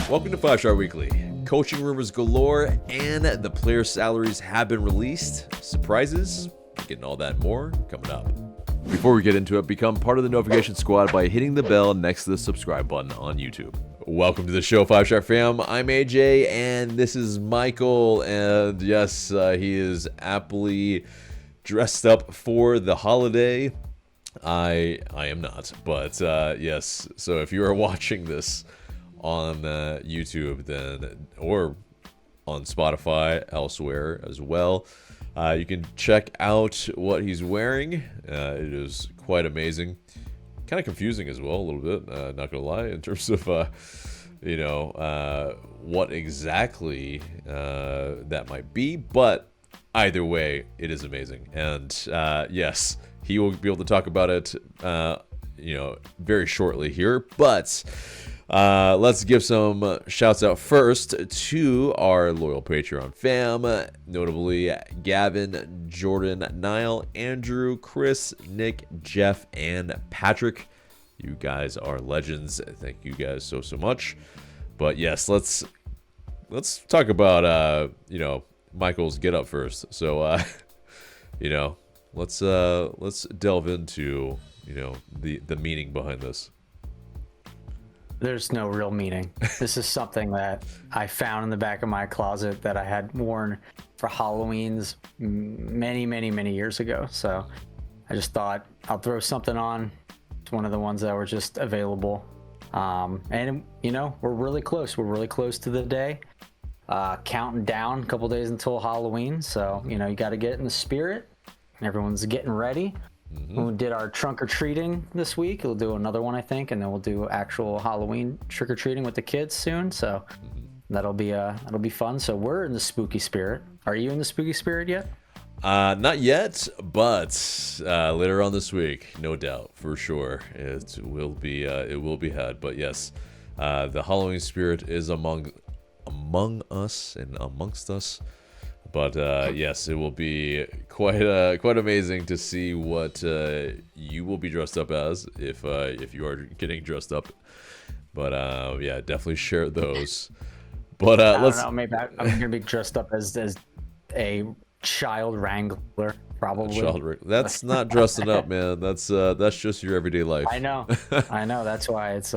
Welcome to 5 Star Weekly. Coaching rumors galore and the player salaries have been released. Surprises? Getting all that and more coming up. Before we get into it, become part of the notification squad by hitting the bell next to the subscribe button on YouTube. Welcome to the show, 5 Star fam. I'm AJ and this is Michael. And yes, he is aptly dressed up for the holiday. I am not, but yes. So if you are watching this on YouTube then, or on Spotify elsewhere as well, you can check out what he's wearing. It is quite amazing, kind of confusing as well a little bit, not gonna lie, in terms of what exactly that might be, but either way it is amazing. And yes, he will be able to talk about it very shortly here, but let's give some shouts out first to our loyal Patreon fam, notably Gavin, Jordan, Niall, Andrew, Chris, Nick, Jeff, and Patrick. You guys are legends. Thank you guys so much. But yes, let's talk about Michael's get up first. So let's delve into the meaning behind this. There's no real meaning. This is something that I found in the back of my closet that I had worn for Halloween's many years ago. So I just thought I'll throw something on. It's one of the ones that were just available. And we're really close. We're really close to the day. Counting down a couple days until Halloween. So, you got to get in the spirit. Everyone's getting ready. Mm-hmm. We did our trunk-or-treating this week. We'll do another one, I think, and then we'll do actual Halloween trick-or-treating with the kids soon. So that'll be fun. So we're in the spooky spirit. Are you in the spooky spirit yet? Not yet, but later on this week, no doubt, for sure, it will be had. But yes, the Halloween spirit is among us and amongst us. But yes, it will be quite amazing to see what you will be dressed up as if you are getting dressed up. But yeah, definitely share those. But I don't know, maybe I'm gonna be dressed up as a child wrangler, probably. That's not dressing up, man. That's just your everyday life. I know. That's why it's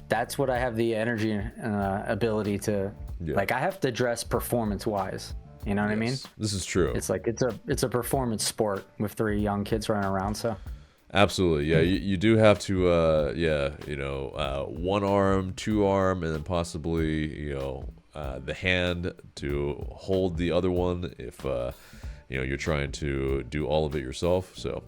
that's what I have the energy and ability to. Yeah. Like I have to dress performance-wise. You know what I mean? This is true. It's like it's a performance sport with 3 young kids running around. So. Absolutely, yeah. You do have to, one arm, 2 arm, and then possibly the hand to hold the other one if you're trying to do all of it yourself. So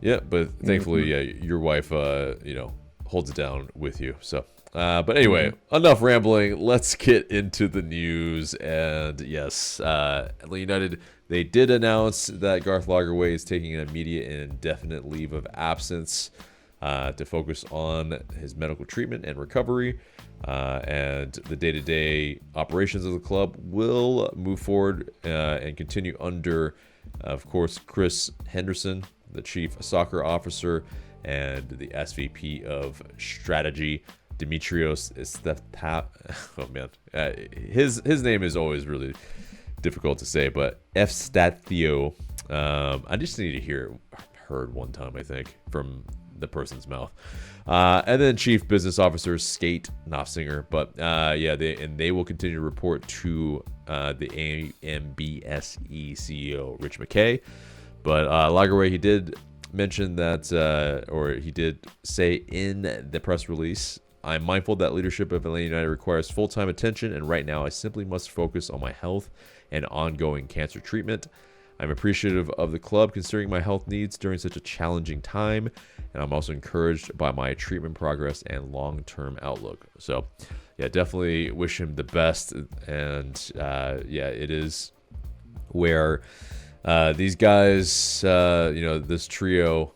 yeah, but thankfully, yeah, your wife holds it down with you. So. But anyway, enough rambling. Let's get into the news. And yes, Atlanta United, they did announce that Garth Lagerwey is taking an immediate and indefinite leave of absence to focus on his medical treatment and recovery. And the day-to-day operations of the club will move forward and continue under, of course, Chris Henderson, the Chief Soccer Officer, and the SVP of Strategy, Dimitrios oh man, his name is always really difficult to say, but Efstathio. I just need to hear it heard one time, I think, from the person's mouth. And then Chief Business Officer Skate Knopfsinger, but they will continue to report to the AMBSE CEO Rich McKay. But Lagerwey, he did mention that, or he did say in the press release, I'm mindful that leadership of Atlanta United requires full-time attention, and right now I simply must focus on my health and ongoing cancer treatment. I'm appreciative of the club considering my health needs during such a challenging time, and I'm also encouraged by my treatment progress and long-term outlook. So, yeah, definitely wish him the best, and it is where these guys, this trio,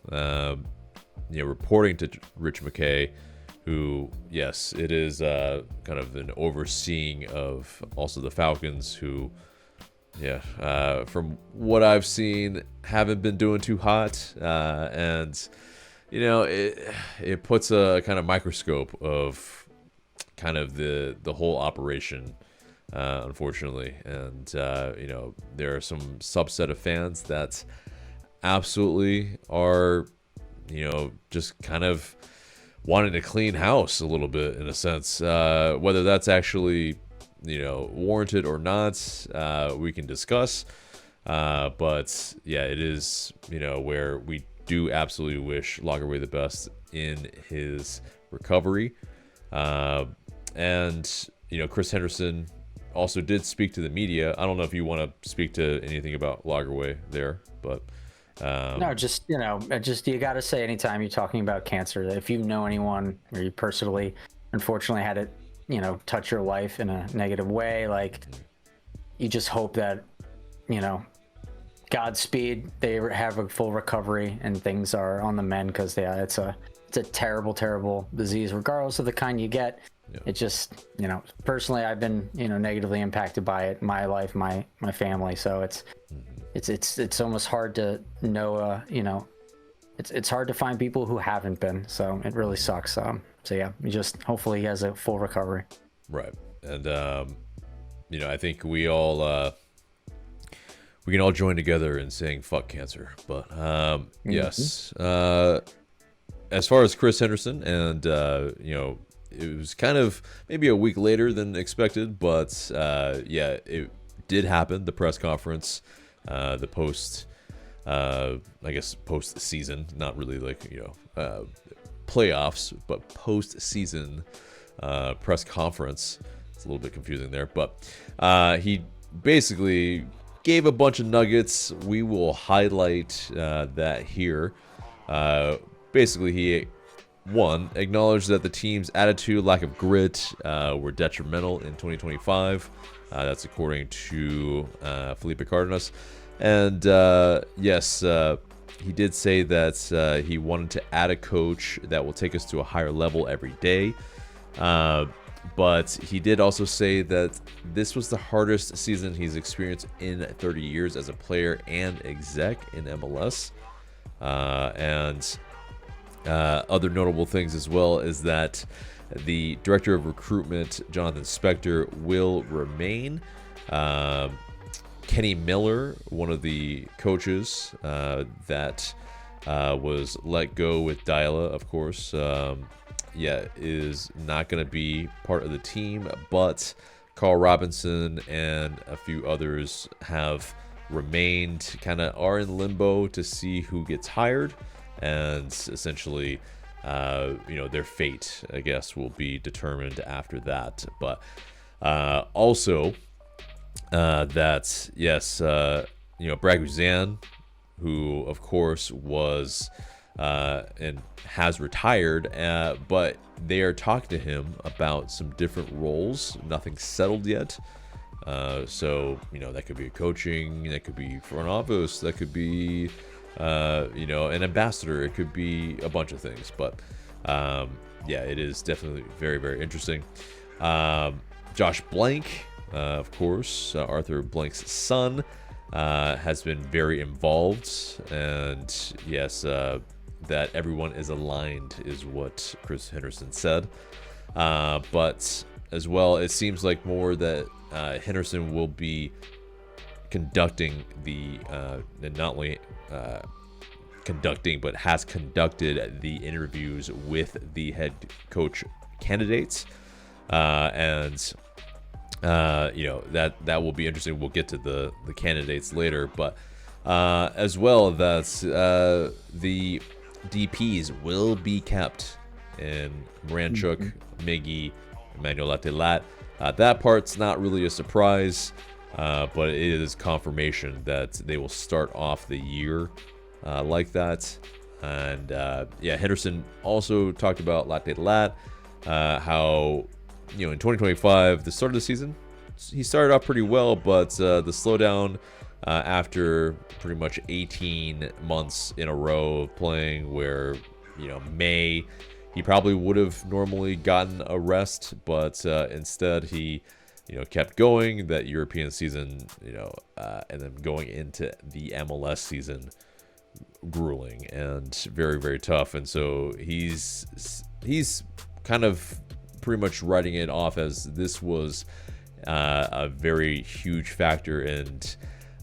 reporting to Rich McKay, who, yes, it is kind of an overseeing of also the Falcons, who, from what I've seen, haven't been doing too hot. And, it puts a kind of microscope of kind of the whole operation, unfortunately. And there are some subset of fans that absolutely are, just kind of wanting to clean house a little bit, in a sense. Whether that's actually, warranted or not, we can discuss. But yeah, it is, where we do absolutely wish Lagerwey the best in his recovery. And Chris Henderson also did speak to the media. I don't know if you want to speak to anything about Lagerwey there, but no, just you got to say, anytime you're talking about cancer, that if you know anyone or you personally unfortunately had it touch your life in a negative way, like, you just hope that Godspeed, they have a full recovery and things are on the mend, because it's a terrible disease, regardless of the kind you get. Yeah. It just, personally, I've been, negatively impacted by it in my life, my family. So it's almost hard to know, it's hard to find people who haven't been. So it really sucks. So yeah, hopefully he has a full recovery. Right. And, I think we can all join together in saying fuck cancer. But yes, as far as Chris Henderson, and it was kind of maybe a week later than expected, but yeah, it did happen. The press conference, the post season, not really like playoffs, but post season press conference. It's a little bit confusing there, but he basically gave a bunch of nuggets. We will highlight that here. Basically, he acknowledged that the team's attitude, lack of grit, were detrimental in 2025. That's according to Felipe Cardenas. And yes, he did say that he wanted to add a coach that will take us to a higher level every day. But he did also say that this was the hardest season he's experienced in 30 years as a player and exec in MLS. And other notable things as well is that the director of recruitment, Jonathan Spector, will remain. Kenny Miller, one of the coaches that was let go with Dyla, of course, is not going to be part of the team, but Carl Robinson and a few others have remained, kind of are in limbo to see who gets hired, and essentially their fate, I guess, will be determined after that. But also that, yes, Brad Guzan, who of course was and has retired, but they are talking to him about some different roles. Nothing's settled yet. So that could be coaching, that could be front office, that could be an ambassador, it could be a bunch of things. But yeah, it is definitely very, very interesting. Josh Blank, of course, Arthur Blank's son, has been very involved, and yes, that everyone is aligned is what Chris Henderson said. But as well, it seems like more that Henderson will be conducting not only conducting, but has conducted the interviews with the head coach candidates. And that will be interesting. We'll get to the candidates later, but as well, that the DPs will be kept in Moranchuk, Miggy, Emmanuel Atl. That part's not really a surprise, but it is confirmation that they will start off the year like that. And Henderson also talked about Atl, how in 2025, the start of the season, he started off pretty well, but the slowdown after pretty much 18 months in a row of playing, where May he probably would have normally gotten a rest, but instead he kept going that European season, and then going into the MLS season, grueling and very, very tough. And so he's kind of pretty much writing it off as this was a very huge factor, and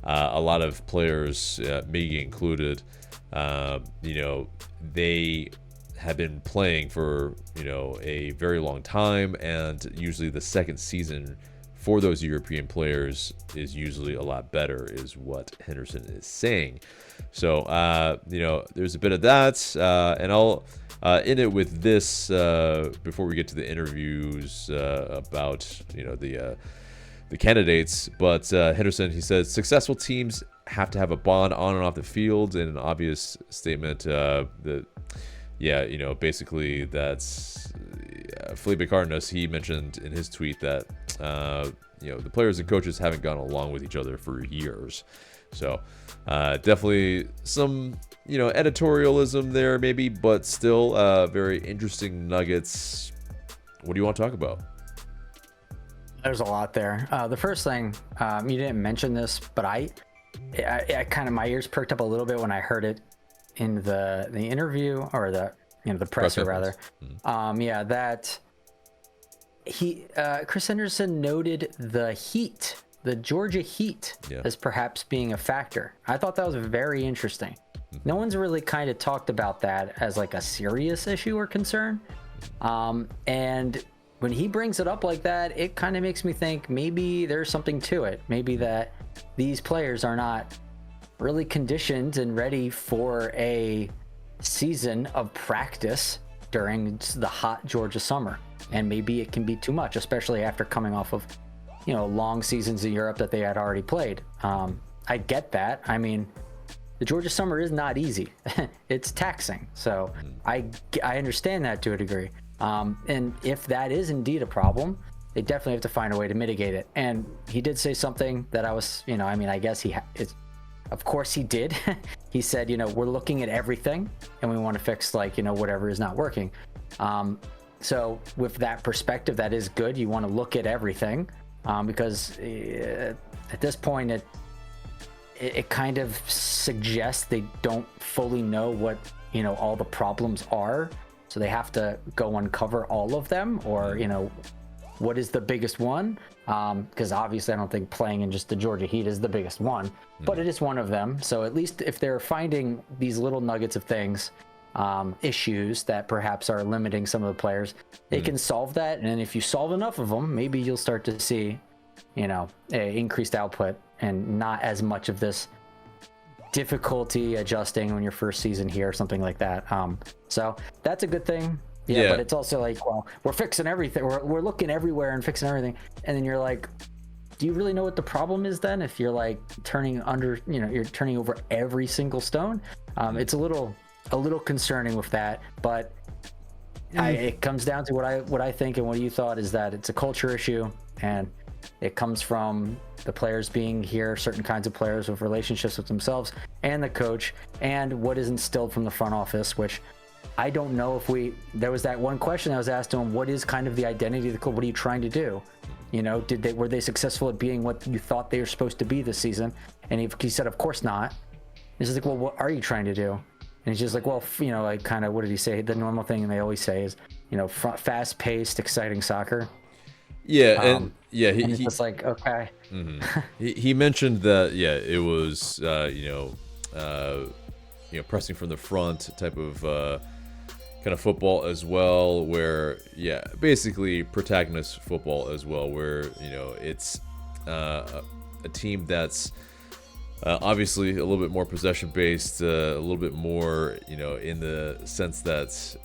a lot of players, me included, they have been playing for a very long time, and usually the second season for those European players is usually a lot better, is what Henderson is saying. So there's a bit of that, and I'll end it with this before we get to the interviews about the candidates. But Henderson, he says, successful teams have to have a bond on and off the field, and an obvious statement that, basically that's Felipe Cardenas. He mentioned in his tweet that the players and coaches haven't gone along with each other for years. So definitely some editorialism there maybe, but still very interesting nuggets. What do you want to talk about? There's a lot there. The first thing, you didn't mention this, but I kind of, my ears perked up a little bit when I heard it in the interview, or the presser rather. That Chris Henderson noted the Georgia Heat as perhaps being a factor. I thought that was very interesting. No one's really kind of talked about that as like a serious issue or concern. And when he brings it up like that, it kind of makes me think maybe there's something to it. Maybe that these players are not really conditioned and ready for a season of practice during the hot Georgia summer. And maybe it can be too much, especially after coming off of, long seasons in Europe that they had already played. I get that. I mean, the Georgia summer is not easy. It's taxing. So I understand that to a degree. And if that is indeed a problem, they definitely have to find a way to mitigate it. And he did say something that I was, I guess of course he did. He said, we're looking at everything and we want to fix whatever is not working. So with that perspective, that is good. You want to look at everything, because at this point, it kind of suggests they don't fully know what, all the problems are. So they have to go uncover all of them, or, what is the biggest one? Because obviously I don't think playing in just the Georgia Heat is the biggest one, but it is one of them. So at least if they're finding these little nuggets of things, issues that perhaps are limiting some of the players, they can solve that. And then if you solve enough of them, maybe you'll start to see, increased output and not as much of this difficulty adjusting on your first season here or something like that. So that's a good thing. Yeah, but it's also like, well, we're fixing everything. We're looking everywhere and fixing everything. And then you're like, do you really know what the problem is then? If you're like turning you're turning over every single stone. It's a little concerning with that, but it comes down to what I think and what you thought is that it's a culture issue, and it comes from the players being here, certain kinds of players with relationships with themselves and the coach, and what is instilled from the front office, which I don't know if there was that one question I was asked to him, what is kind of the identity of the club? What are you trying to do? Were they successful at being what you thought they were supposed to be this season? And he said, of course not. He's like, well, what are you trying to do? And he's just like, well, like kind of, what did he say? The normal thing and they always say is, fast paced, exciting soccer. Yeah. And he's just like, okay. He mentioned that, it was, pressing from the front type of, kind of football as well, where basically protagonist football as well, where it's a team that's obviously a little bit more possession based, a little bit more in the sense that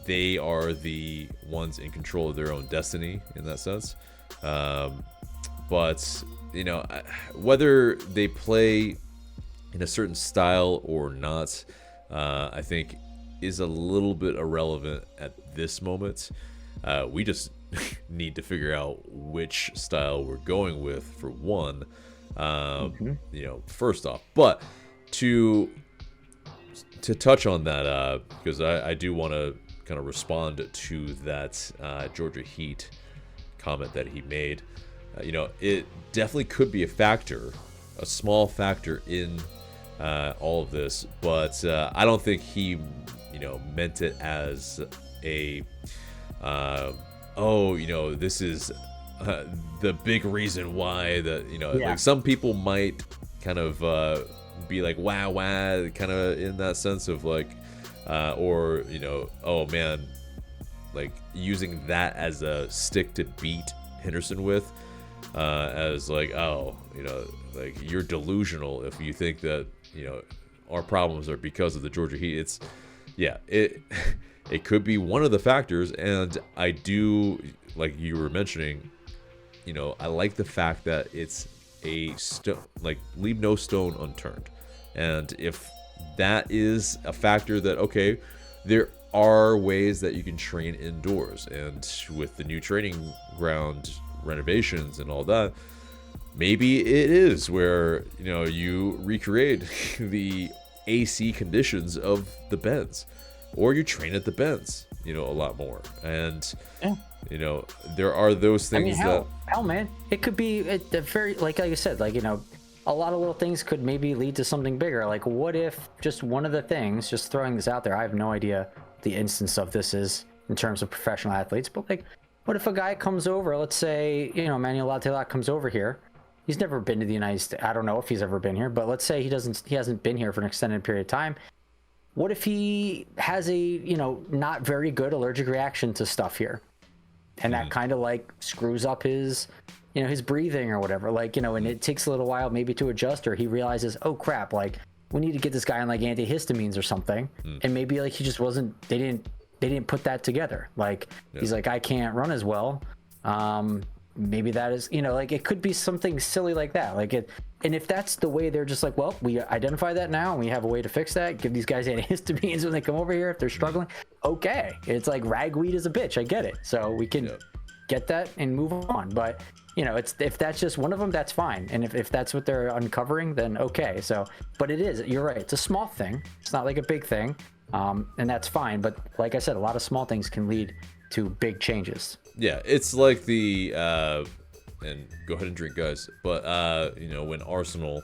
they are the ones in control of their own destiny in that sense, but whether they play in a certain style or not, I think is a little bit irrelevant at this moment. We just need to figure out which style we're going with, for one, first off. But to touch on that, because I do want to kind of respond to that Georgia Heat comment that he made. It definitely could be a factor, a small factor in all of this, but I don't think he meant it as a oh, this is the big reason why Yeah. like some people might kind of be like, wow, kind of in that sense of like, or, oh man, like using that as a stick to beat Henderson with, as like, oh, like you're delusional if you think that, our problems are because of the Georgia Heat. It's, yeah, it could be one of the factors. And I do, like you were mentioning, I like the fact that it's like leave no stone unturned. And if that is a factor that, okay, there are ways that you can train indoors, and with the new training ground renovations and all that, maybe it is where, you recreate the AC conditions of the bends, or you train at the bends, a lot more. And Yeah. there are those things hell, man, it could be at the very, like I said, like, a lot of little things could maybe lead to something bigger. Like, what if just one of the things, just throwing this out there, I have no idea the instance of this is in terms of professional athletes, but like, what if a guy comes over, let's say, Manuel Atl comes over here. He's never been to the United States. I don't know if he's ever been here, but let's say he hasn't been here for an extended period of time. What if he has a, not very good allergic reaction to stuff here? And that kind of like screws up his, his breathing or whatever, like, and it takes a little while maybe to adjust, or he realizes, oh crap, like we need to get this guy on like antihistamines or something. And maybe like he just wasn't, they didn't put that together. Like, he's like, I can't run as well. Maybe that is, like it could be something silly like that. Like it, and if that's the way they're just like, well, we identify that now and we have a way to fix that, give these guys antihistamines when they come over here if they're struggling. Okay. It's like ragweed is a bitch. I get it. So we can get that and move on. But it's, if that's just one of them, that's fine. And if that's what they're uncovering, then okay. So, but it is, you're right. It's a small thing. It's not like a big thing. And that's fine. But like I said, a lot of small things can lead to big changes. Yeah, it's like the and go ahead and drink, guys. But when Arsenal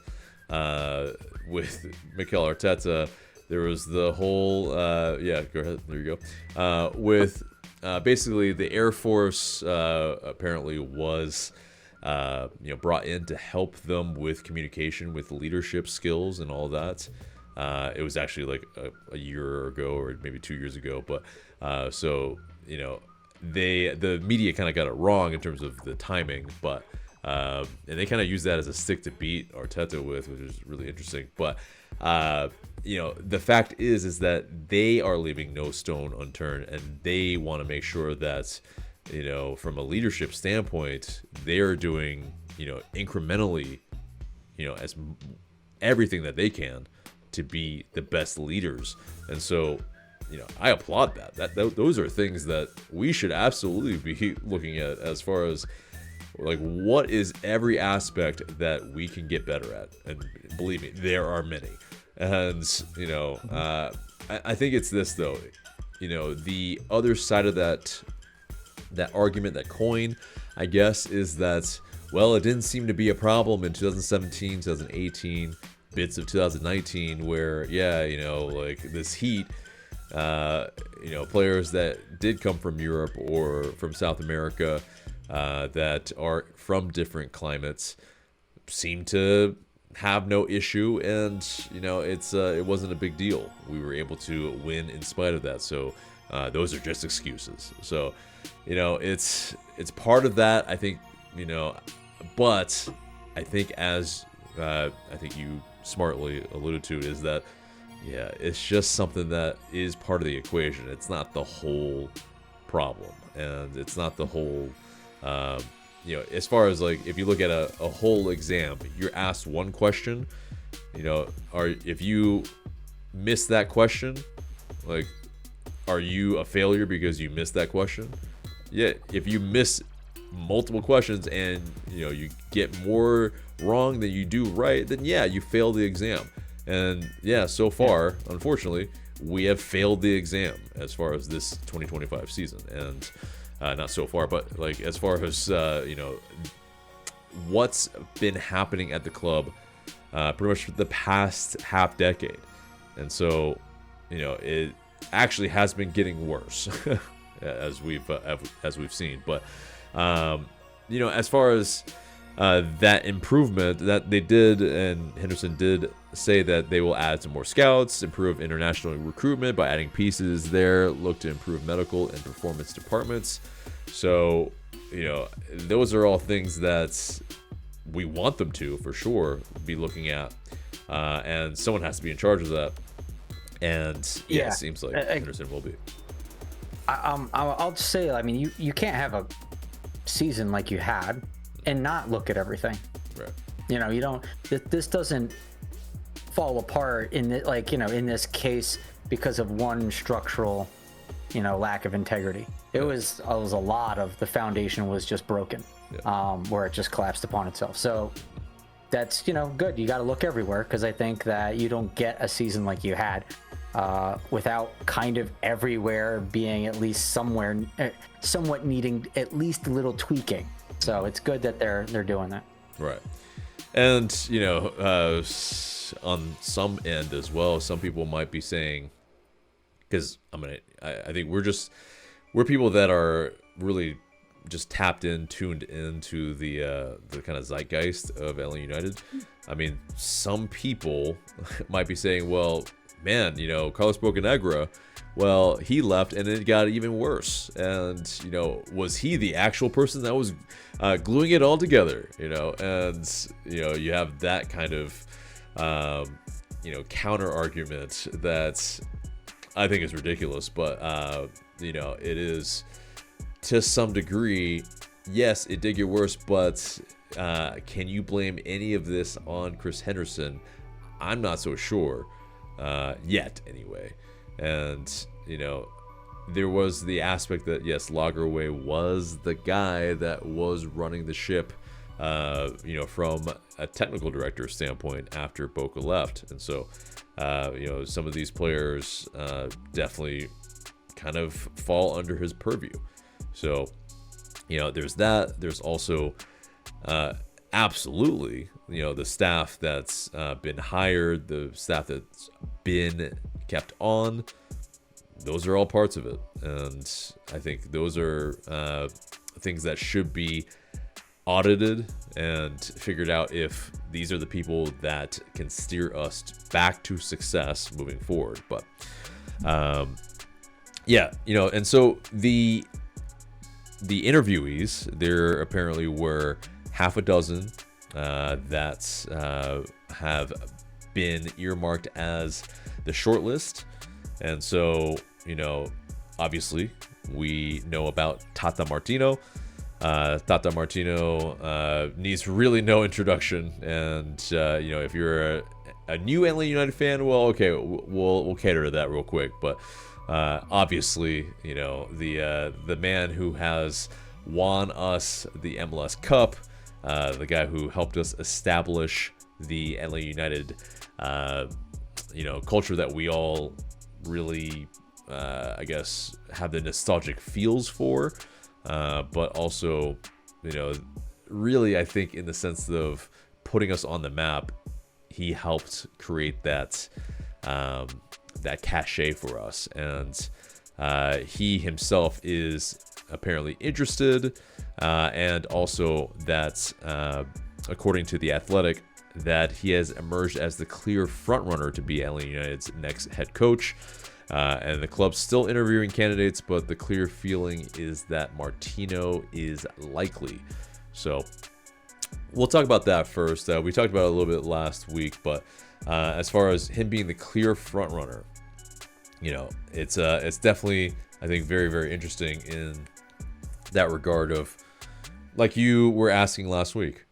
with Mikel Arteta, there was the whole yeah, go ahead. There you go. With basically the Air Force apparently was brought in to help them with communication, with leadership skills and all that. It was actually like a year ago or maybe 2 years ago, but so the media kind of got it wrong in terms of the timing, but and they kind of use that as a stick to beat Arteta with, which is really interesting. But the fact is that they are leaving no stone unturned, and they want to make sure that from a leadership standpoint, they are doing incrementally as everything that they can to be the best leaders. And so I applaud that. Those are things that we should absolutely be looking at, as far as like what is every aspect that we can get better at. And believe me, there are many. And I think it's this though. The other side of that argument, that coin, I guess, is that, well, it didn't seem to be a problem in 2017, 2018, bits of 2019, where like this Heat. Players that did come from Europe or from South America that are from different climates seem to have no issue, and it wasn't a big deal. We were able to win in spite of that. So those are just excuses. So it's part of that, I think. But I think, as I think you smartly alluded to, is that it's just something that is part of the equation. It's not the whole problem, and it's not the whole as far as like, if you look at a whole exam, you're asked one question, or if you miss that question, like, are you a failure because you missed that question? Yeah, if you miss multiple questions and you get more wrong than you do right, then you fail the exam. And so far, unfortunately, we have failed the exam as far as this 2025 season. And not so far, but like as far as what's been happening at the club pretty much for the past half decade. And so it actually has been getting worse. as we've seen. But as far as that improvement that they did, and Henderson did say that they will add some more scouts, improve international recruitment by adding pieces there, look to improve medical and performance departments. So, those are all things that we want them to, for sure, be looking at. And someone has to be in charge of that. And it seems like Henderson will be. I'll just say, I mean, you can't have a season like you had and not look at everything. Right. You don't. This doesn't fall apart in this case because of one structural, lack of integrity. It was a lot of the foundation was just broken, where it just collapsed upon itself. So that's good. You got to look everywhere, because I think that you don't get a season like you had without kind of everywhere being at least somewhere somewhat needing at least a little tweaking. So it's good that they're doing that. Right. And on some end as well, some people might be saying, because I think we're people that are really just tuned into the kind of zeitgeist of Atlanta United. I mean, some people might be saying, well, man, Carlos Bocanegra, well, he left and it got even worse. And, was he the actual person that was gluing it all together? And, you have that kind of, counter argument that I think is ridiculous. But, it is, to some degree, yes, it did get worse. But can you blame any of this on Chris Henderson? I'm not so sure. Yet anyway. And there was the aspect that, yes, Lagerwey was the guy that was running the ship from a technical director standpoint after Boca left. And so some of these players definitely kind of fall under his purview. So there's that. There's also absolutely the staff that's been hired, the staff that's been kept on. Those are all parts of it, and I think those are things that should be audited and figured out if these are the people that can steer us back to success moving forward. But and so the interviewees, there apparently were half a dozen that have been earmarked as the shortlist. And so, obviously we know about Tata Martino. Tata Martino needs really no introduction. And, if you're a new Atlanta United fan, well, okay, we'll cater to that real quick. But obviously, the man who has won us the MLS Cup, the guy who helped us establish the Atlanta United, culture that we all really, I guess, have the nostalgic feels for, but also, really, I think in the sense of putting us on the map, he helped create that cachet for us, and he himself is apparently interested, and also that, according to The Athletic, that he has emerged as the clear frontrunner to be Atlanta United's next head coach. And the club's still interviewing candidates, but the clear feeling is that Martino is likely. So we'll talk about that first. We talked about it a little bit last week, but as far as him being the clear frontrunner, it's definitely, I think, very, very interesting in that regard of, like you were asking last week,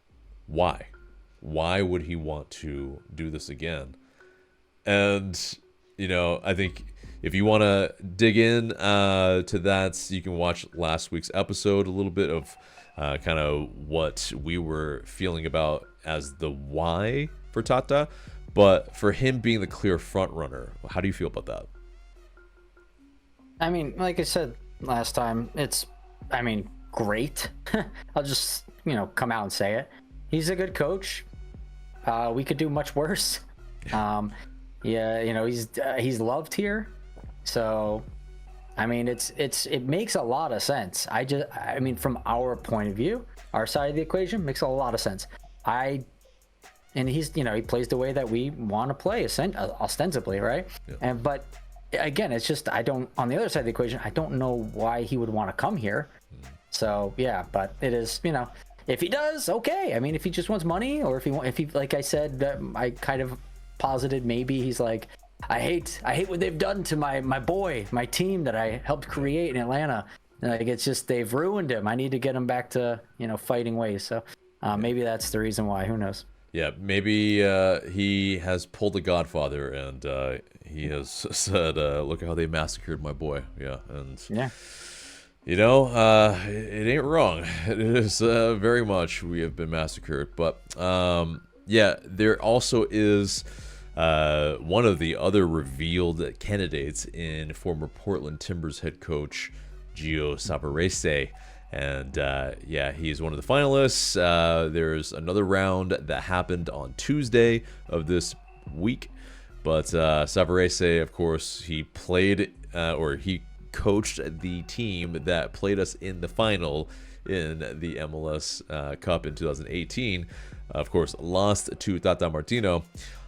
why? Why would he want to do this again? And, I think if you want to dig in to that, you can watch last week's episode, a little bit of kind of what we were feeling about as the why for Tata. But for him being the clear front runner, how do you feel about that? I mean, like I said last time, it's, great. I'll just, come out and say it. He's a good coach. We could do much worse. He's loved here. So, I mean, it makes a lot of sense. I mean, from our point of view, our side of the equation makes a lot of sense. And he's, he plays the way that we want to play, ostensibly, right? Yeah. But again, it's just, on the other side of the equation, I don't know why he would want to come here. So yeah, but it is, if he does, okay. I mean, if he just wants money, or if he, like I said, I kind of posited maybe he's like, I hate what they've done to my team that I helped create in Atlanta. Like, it's just, they've ruined him. I need to get him back to, fighting ways. So maybe that's the reason why. Who knows? Yeah, maybe he has pulled the Godfather, and he has said, look at how they massacred my boy. Yeah, and yeah. It ain't wrong. It is very much we have been massacred. But yeah, there also is one of the other revealed candidates in former Portland Timbers head coach Gio Savarese. And yeah, he's one of the finalists. There's another round that happened on Tuesday of this week. But Savarese, of course, he played he coached the team that played us in the final in the MLS Cup in 2018. Of course, lost to Tata Martino.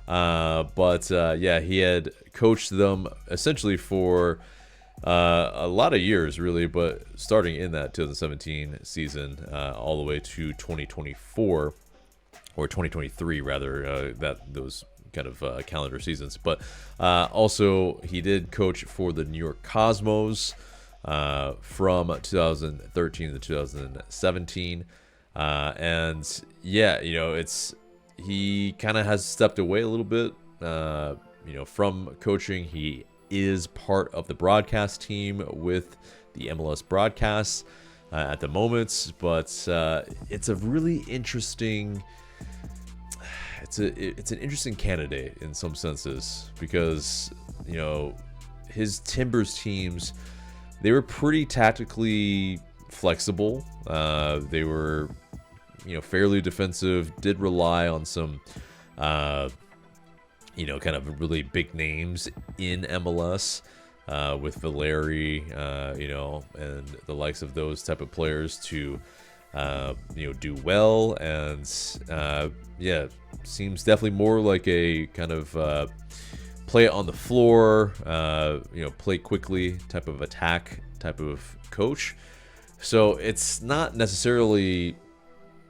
But yeah, he had coached them essentially for a lot of years, really, but starting in that 2017 season all the way to 2024, or 2023 rather, those kind of calendar seasons. But also he did coach for the New York Cosmos from 2013 to 2017, and yeah, he kind of has stepped away a little bit from coaching. He is part of the broadcast team with the MLS broadcasts at the moment, but it's a really interesting it's an interesting candidate in some senses, because his Timbers teams, they were pretty tactically flexible. They were fairly defensive, did rely on some kind of really big names in MLS with Valeri, and the likes of those type of players to do well. And yeah, seems definitely more like a kind of play it on the floor, play quickly type of attack type of coach. So it's not necessarily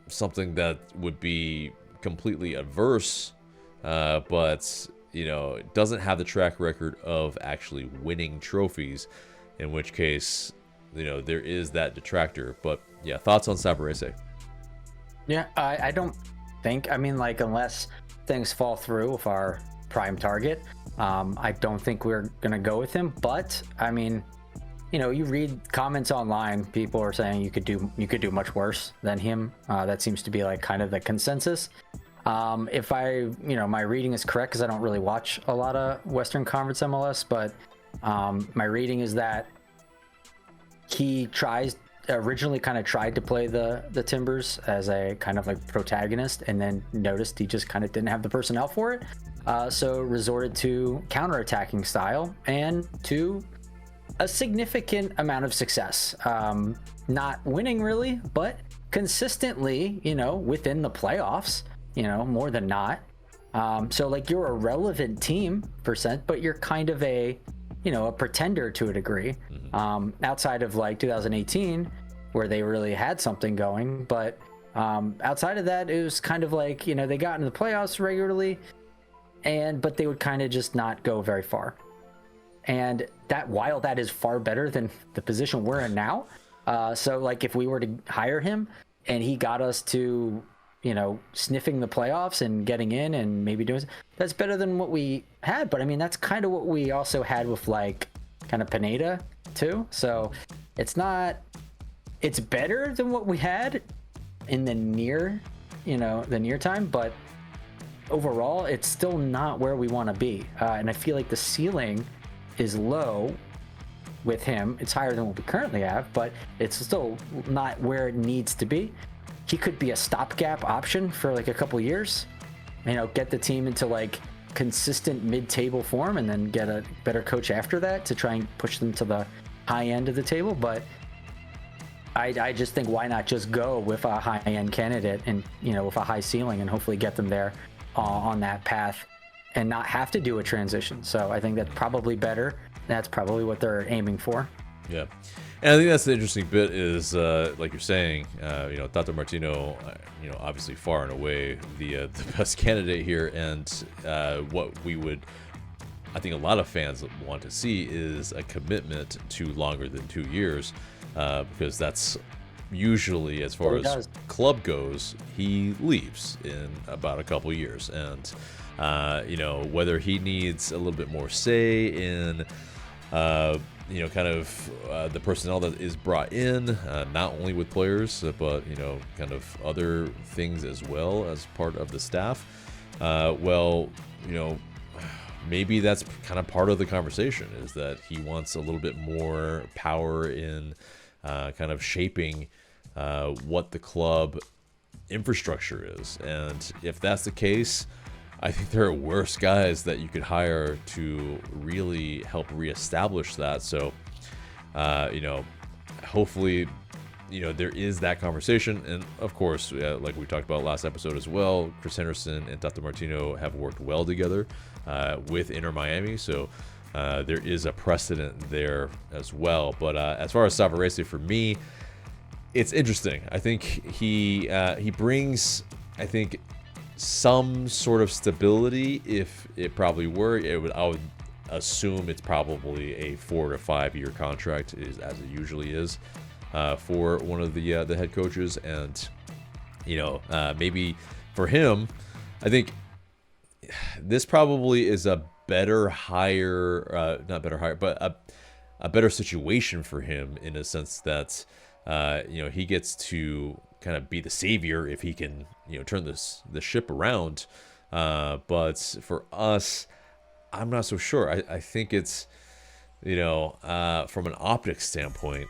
something that would be completely adverse, but it doesn't have the track record of actually winning trophies, in which case there is that detractor. But yeah, thoughts on Savarese? Yeah, I don't think, unless things fall through with our prime target, I don't think we're gonna go with him. But you read comments online, people are saying you could do much worse than him. That seems to be like kind of the consensus. If my reading is correct, because I don't really watch a lot of Western Conference MLS, but my reading is that he originally kind of tried to play the Timbers as a kind of like protagonist, and then noticed he just kind of didn't have the personnel for it. So resorted to counterattacking style, and to a significant amount of success. Not winning really, but consistently, within the playoffs, more than not. So like, you're a relevant team percent, but you're kind of a pretender to a degree. Outside of like 2018, where they really had something going. But outside of that, it was kind of like, they got into the playoffs regularly, but they would kind of just not go very far. And while that is far better than the position we're in now, so like, if we were to hire him and he got us to sniffing the playoffs and getting in and maybe doing, that's better than what we had. But that's kind of what we also had with like kind of Pineda too. So it's better than what we had in the near time, but overall it's still not where we want to be. And I feel like the ceiling is low with him. It's higher than what we currently have, but it's still not where it needs to be. He could be a stopgap option for like a couple years, get the team into like consistent mid-table form, and then get a better coach after that to try and push them to the high end of the table, but I just think why not just go with a high end candidate and, you know, with a high ceiling and hopefully get them there on that path and not have to do a transition. So I think that's probably better. That's probably what they're aiming for. Yeah. And I think that's the interesting bit is, like you're saying, you know, Tata Martino, you know, obviously far and away the best candidate here. And what we would, I think a lot of fans want to see is a commitment to longer than 2 years, because that's usually, as far as club goes, he leaves in about a couple years. And, you know, whether he needs a little bit more say in, you know, kind of the personnel that is brought in, not only with players, but, you know, kind of other things as well as part of the staff. Well, you know, maybe that's kind of part of the conversation, is that he wants a little bit more power in kind of shaping what the club infrastructure is. And if that's the case, I think there are worse guys that you could hire to really help reestablish that. So, you know, hopefully, you know, there is that conversation. And of course, like we talked about last episode as well, Chris Henderson and Tata Martino have worked well together with Inter Miami. So there is a precedent there as well. But as far as Savarese, for me, it's interesting. I think he brings, I think, some sort of stability. If it probably were, I would assume it's probably a 4 to 5 year contract, as it usually is for one of the head coaches. And, you know, maybe for him, I think this probably is a better hire, not better hire, but a better situation for him, in a sense that, you know, he gets to kind of be the savior if he can, you know, turn the ship around. But for us, I'm not so sure. I think it's, you know, from an optics standpoint,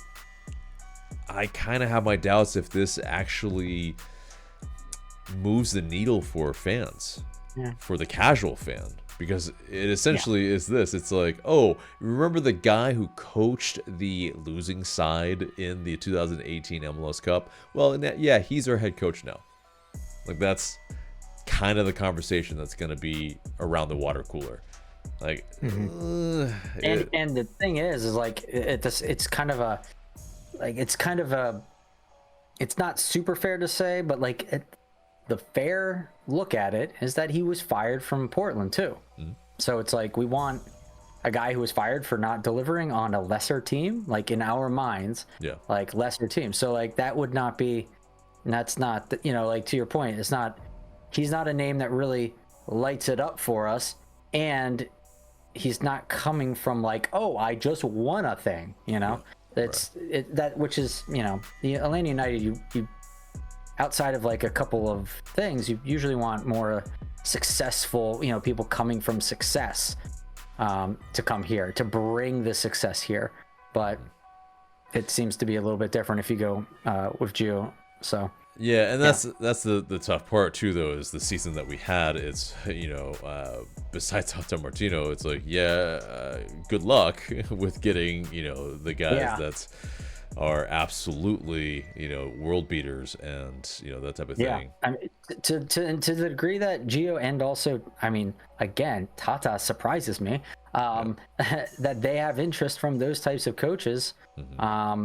I kind of have my doubts if this actually moves the needle for fans, for the casual fan. Because it essentially is this. It's like, oh, remember the guy who coached the losing side in the 2018 MLS Cup? Well, yeah, he's our head coach now. Like, that's kind of the conversation that's going to be around the water cooler. Like, and the thing is like, it's kind of a, like, it's not super fair to say, but like, the fair look at it is that he was fired from Portland too. So it's like, we want a guy who was fired for not delivering on a lesser team, like in our minds, like lesser team. So like, that would not be, and that's not, you know, like to your point, it's not, he's not a name that really lights it up for us. And he's not coming from like, oh, I just won a thing, you know, that's that, which is, you know, the Atlanta United, you outside of like a couple of things, you usually want more successful, you know, people coming from success to come here, to bring the success here. But it seems to be a little bit different if you go with Gio. So yeah, and that's the tough part too, though, is the season that we had. It's, you know, besides Tata Martino, it's like, good luck with getting, you know, the guys that's are absolutely, you know, world beaters and, you know, that type of thing. I mean, to the degree that Gio, and also, I mean, again, Tata surprises me, that they have interest from those types of coaches,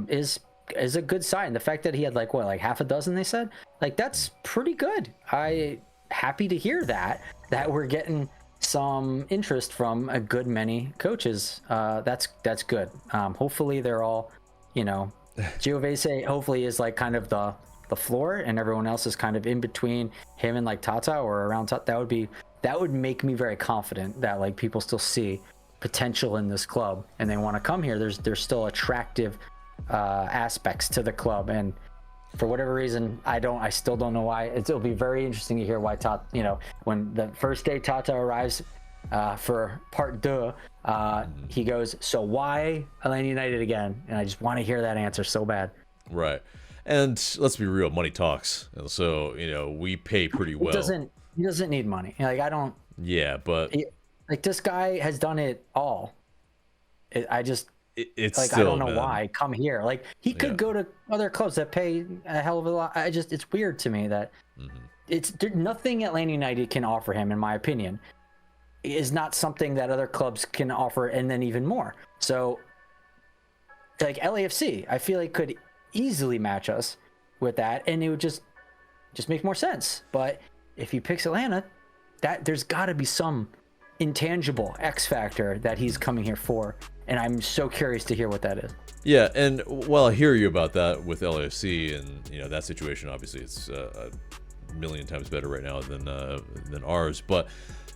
is a good sign. The fact that he had like half a dozen, they said, like, that's pretty good. I happy to hear that we're getting some interest from a good many coaches. That's good. Hopefully they're all, you know, Giovese hopefully is like kind of the floor, and everyone else is kind of in between him and like Tata or around Tata. That would make me very confident that like people still see potential in this club and they want to come here. There's still attractive aspects to the club, and for whatever reason, I still don't know why. It'll be very interesting to hear why Tata, you know, when the first day Tata arrives for part deux, he goes, so why Atlanta United again? And I just want to hear that answer so bad. Right. And let's be real, money talks. And so, you know, we pay pretty well. He doesn't need money. Like, I don't. Yeah, but like, this guy has done it all. it's like, still, I don't know man. why. Come here. Like, he could go to other clubs that pay a hell of a lot. It's weird to me that nothing Atlanta United can offer him, in my opinion, is not something that other clubs can offer, and then even more. So, like LAFC, I feel like could easily match us with that, and it would just make more sense. But if he picks Atlanta, that there's got to be some intangible X factor that he's coming here for, and I'm so curious to hear what that is. Yeah, and while I hear you about that with LAFC, and that situation, obviously it's a million times better right now than ours, but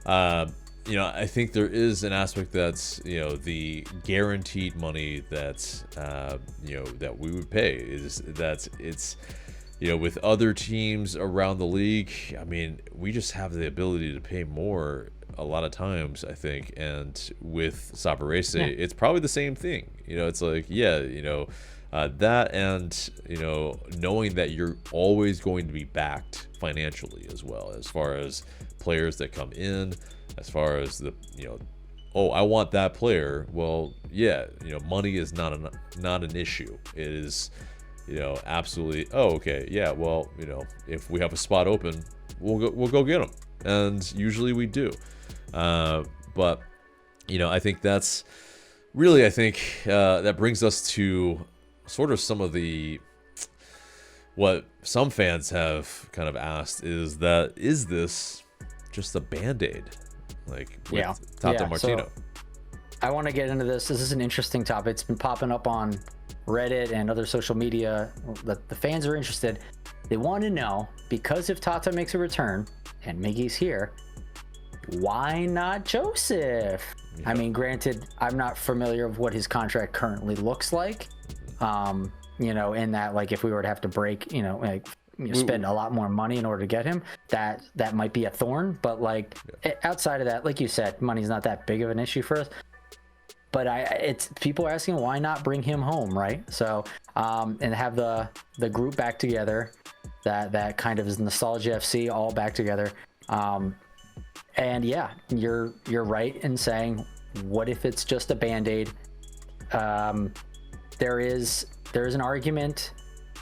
I think there is an aspect that's the guaranteed money that's that we would pay is that it's with other teams around the league. I mean, we just have the ability to pay more a lot of times, I think, and with Sabarese, it's probably the same thing. It's like, that, and knowing that you're always going to be backed financially as well, as far as players that come in, as far as the I want that player. Well, money is not an issue. It is absolutely, okay, well, if we have a spot open, we'll go get them, and usually we do. But I think that's really, that brings us to sort of some of what some fans have kind of asked is this just a Bandaid, like with Tata Martino? So I want to get into this. This is an interesting topic. It's been popping up on Reddit and other social media. The fans are interested. They want to know, because if Tata makes a return and Miggy's here, why not Joseph? Yeah. I mean, granted, I'm not familiar with what his contract currently looks like. In that, like, if we were to have to break, spend a lot more money in order to get him, that might be a thorn. But outside of that, like you said, money's not that big of an issue for us. But it's people are asking, why not bring him home, right? So and have the group back together, that kind of is nostalgia FC all back together. And you're right in saying, what if it's just a Band-Aid? There is an argument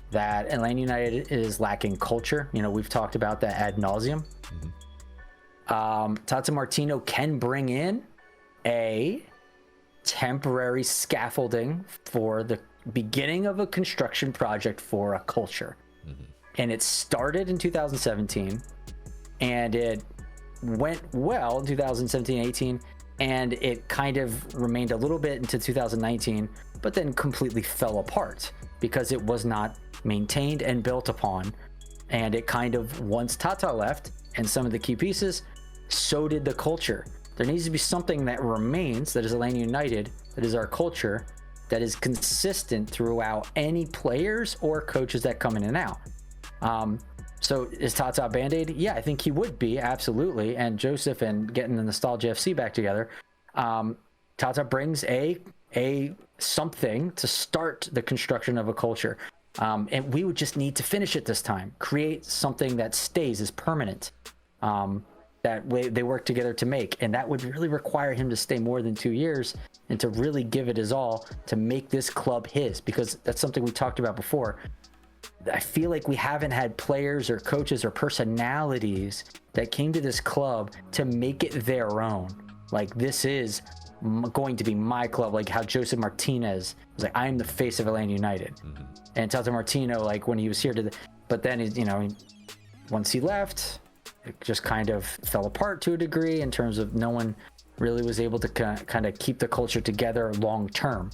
that Atlanta United is lacking culture. We've talked about that ad nauseum. Tata Martino can bring in a temporary scaffolding for the beginning of a construction project for a culture. And it started in 2017, and it went well in 2017-18, and it kind of remained a little bit into 2019, but then completely fell apart because it was not maintained and built upon. And it kind of, once Tata left and some of the key pieces, so did the culture. There needs to be something that remains, that is Atlanta United, that is our culture, that is consistent throughout any players or coaches that come in and out. So is Tata a Band-Aid? Yeah, I think he would be, absolutely. And Joseph and getting the Nostalgia FC back together, Tata brings a something to start the construction of a culture. And we would just need to finish it this time. Create something that stays, is permanent, that way they work together to make. And that would really require him to stay more than 2 years and to really give it his all to make this club his, because that's something we talked about before. I feel like we haven't had players or coaches or personalities that came to this club to make it their own. Like, this is going to be my club, like how Joseph Martinez was like, I'm the face of Atlanta United. And Tata Martino, like when he was here but then once he left, it just kind of fell apart to a degree in terms of no one really was able to kind of keep the culture together long term.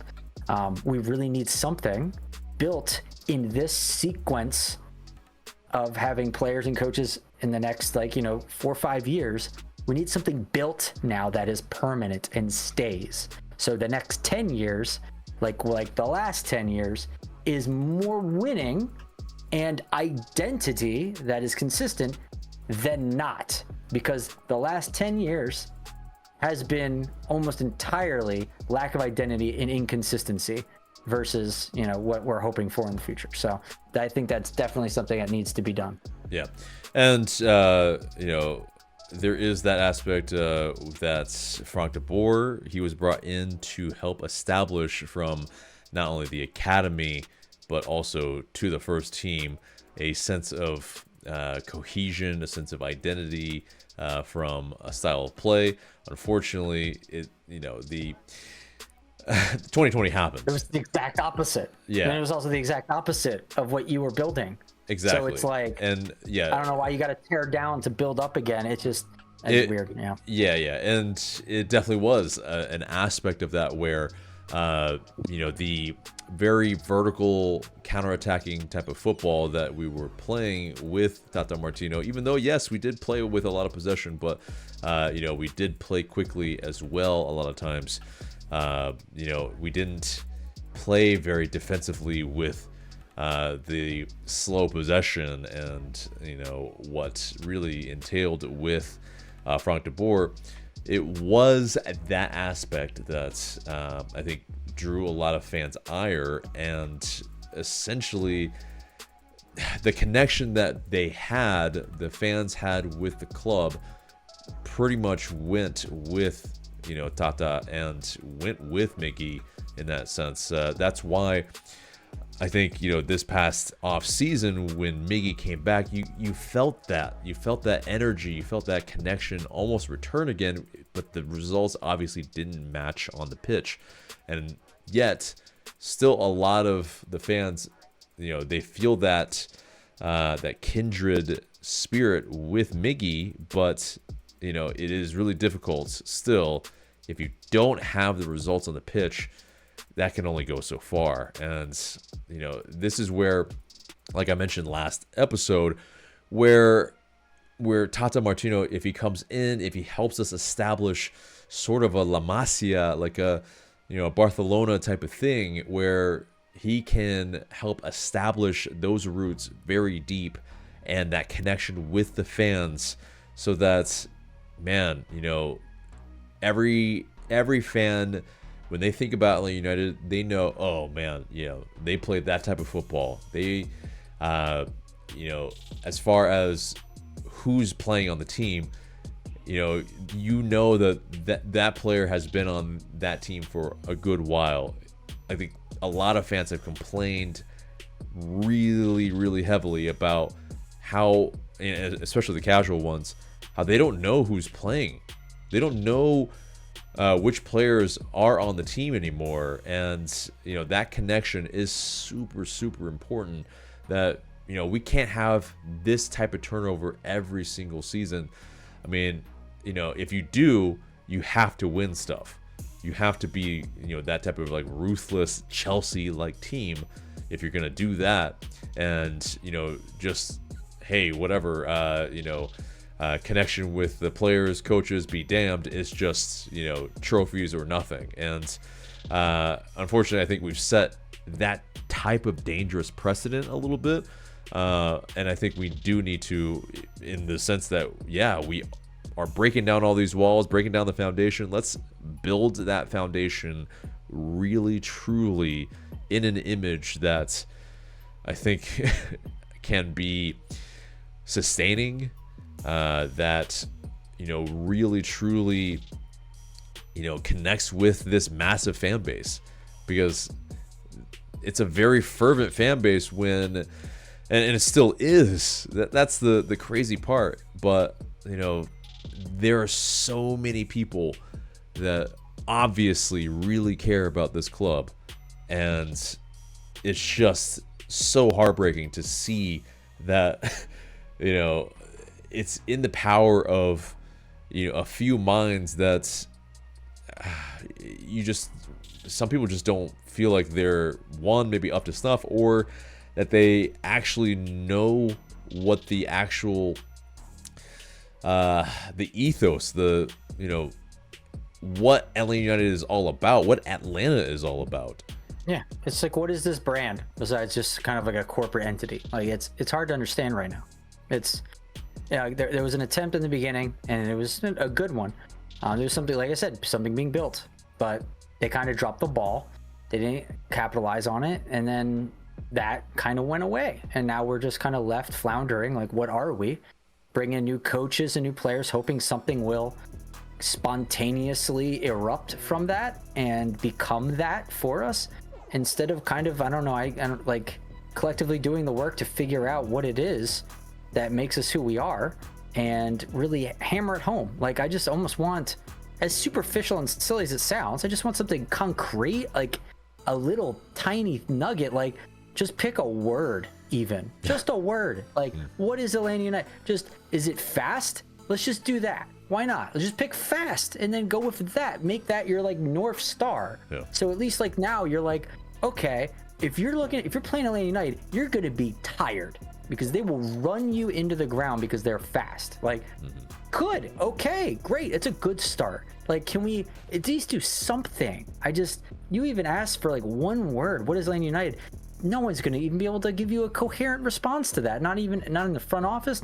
We really need something built in this sequence of having players and coaches in the next 4 or 5 years. We need something built now that is permanent and stays. So the next 10 years, like the last 10 years, is more winning and identity that is consistent than not. Because the last 10 years has been almost entirely lack of identity and inconsistency versus what we're hoping for in the future. So I think that's definitely something that needs to be done. Yeah. And there is that aspect that Frank de Boer, he was brought in to help establish from not only the academy but also to the first team a sense of cohesion, a sense of identity from a style of play. Unfortunately, the 2020 happened. It was the exact opposite. Yeah. And it was also the exact opposite of what you were building. Exactly. So it's like, and yeah, I don't know why you got to tear down to build up again. It's weird. Yeah. Yeah. And it definitely was an aspect of that where, the very vertical counterattacking type of football that we were playing with Tata Martino, even though, yes, we did play with a lot of possession, but, we did play quickly as well a lot of times. We didn't play very defensively with the slow possession and, what really entailed with Frank de Boer. It was that aspect that I think drew a lot of fans' ire, and essentially the connection that the fans had with the club pretty much went with Tata and went with Miggy in that sense. That's why I think this past off season when Miggy came back, you felt that energy, you felt that connection almost return again, but the results obviously didn't match on the pitch, and yet still a lot of the fans, they feel that that kindred spirit with Miggy, but it is really difficult still if you don't have the results on the pitch. That can only go so far. And, this is where, like I mentioned last episode, where Tata Martino, if he comes in, if he helps us establish sort of a La Masia, like a, Barcelona type of thing, where he can help establish those roots very deep and that connection with the fans, so that, man, every fan, when they think about Atlanta United, they know, oh man, they played that type of football. They, as far as who's playing on the team, that player has been on that team for a good while. I think a lot of fans have complained really, really heavily about how, especially the casual ones, how they don't know who's playing. They don't know which players are on the team anymore, and that connection is super, super important. That we can't have this type of turnover every single season. I mean, if you do, you have to win stuff. You have to be that type of like ruthless Chelsea like team if you're gonna do that. And just, hey, whatever, connection with the players, coaches, be damned, it's just trophies or nothing. And unfortunately, I think we've set that type of dangerous precedent a little bit, and I think we do need to, in the sense that, yeah, we are breaking down all these walls, breaking down the foundation. Let's build that foundation really, truly in an image that I think can be sustaining, that really, truly connects with this massive fan base, because it's a very fervent fan base and it still is. That's the crazy part. But there are so many people that obviously really care about this club, and it's just so heartbreaking to see that it's in the power of a few minds that some people just don't feel like they're, one, maybe up to snuff, or that they actually know what the actual the ethos, what Atlanta United is all about, what Atlanta is all about. Yeah, it's like, what is this brand besides just kind of like a corporate entity? Like, it's hard to understand right now. It's there was an attempt in the beginning, and it was a good one. There was something, like I said, something being built, but they kind of dropped the ball. They didn't capitalize on it, and then that kind of went away, and now we're just kind of left floundering. Like, what are we? bring in new coaches and new players, hoping something will spontaneously erupt from that and become that for us, instead of kind of, I don't like collectively doing the work to figure out what it is that makes us who we are and really hammer it home. Like, I just almost want, as superficial and silly as it sounds, I just want something concrete, like a little tiny nugget, like just pick a word, even just a word. Like, what is Atlanta United? Just, is it fast? Let's just do that. Why not? Let's just pick fast and then go with that. Make that your like North Star. Yeah. So at least like now you're like, okay, if you're playing Atlanta United, you're going to be tired because they will run you into the ground because they're fast. Like, good. Okay, great. It's a good start. Like, can we at least do something? You even asked for like one word. What is Atlanta United? No one's going to even be able to give you a coherent response to that. Not in the front office.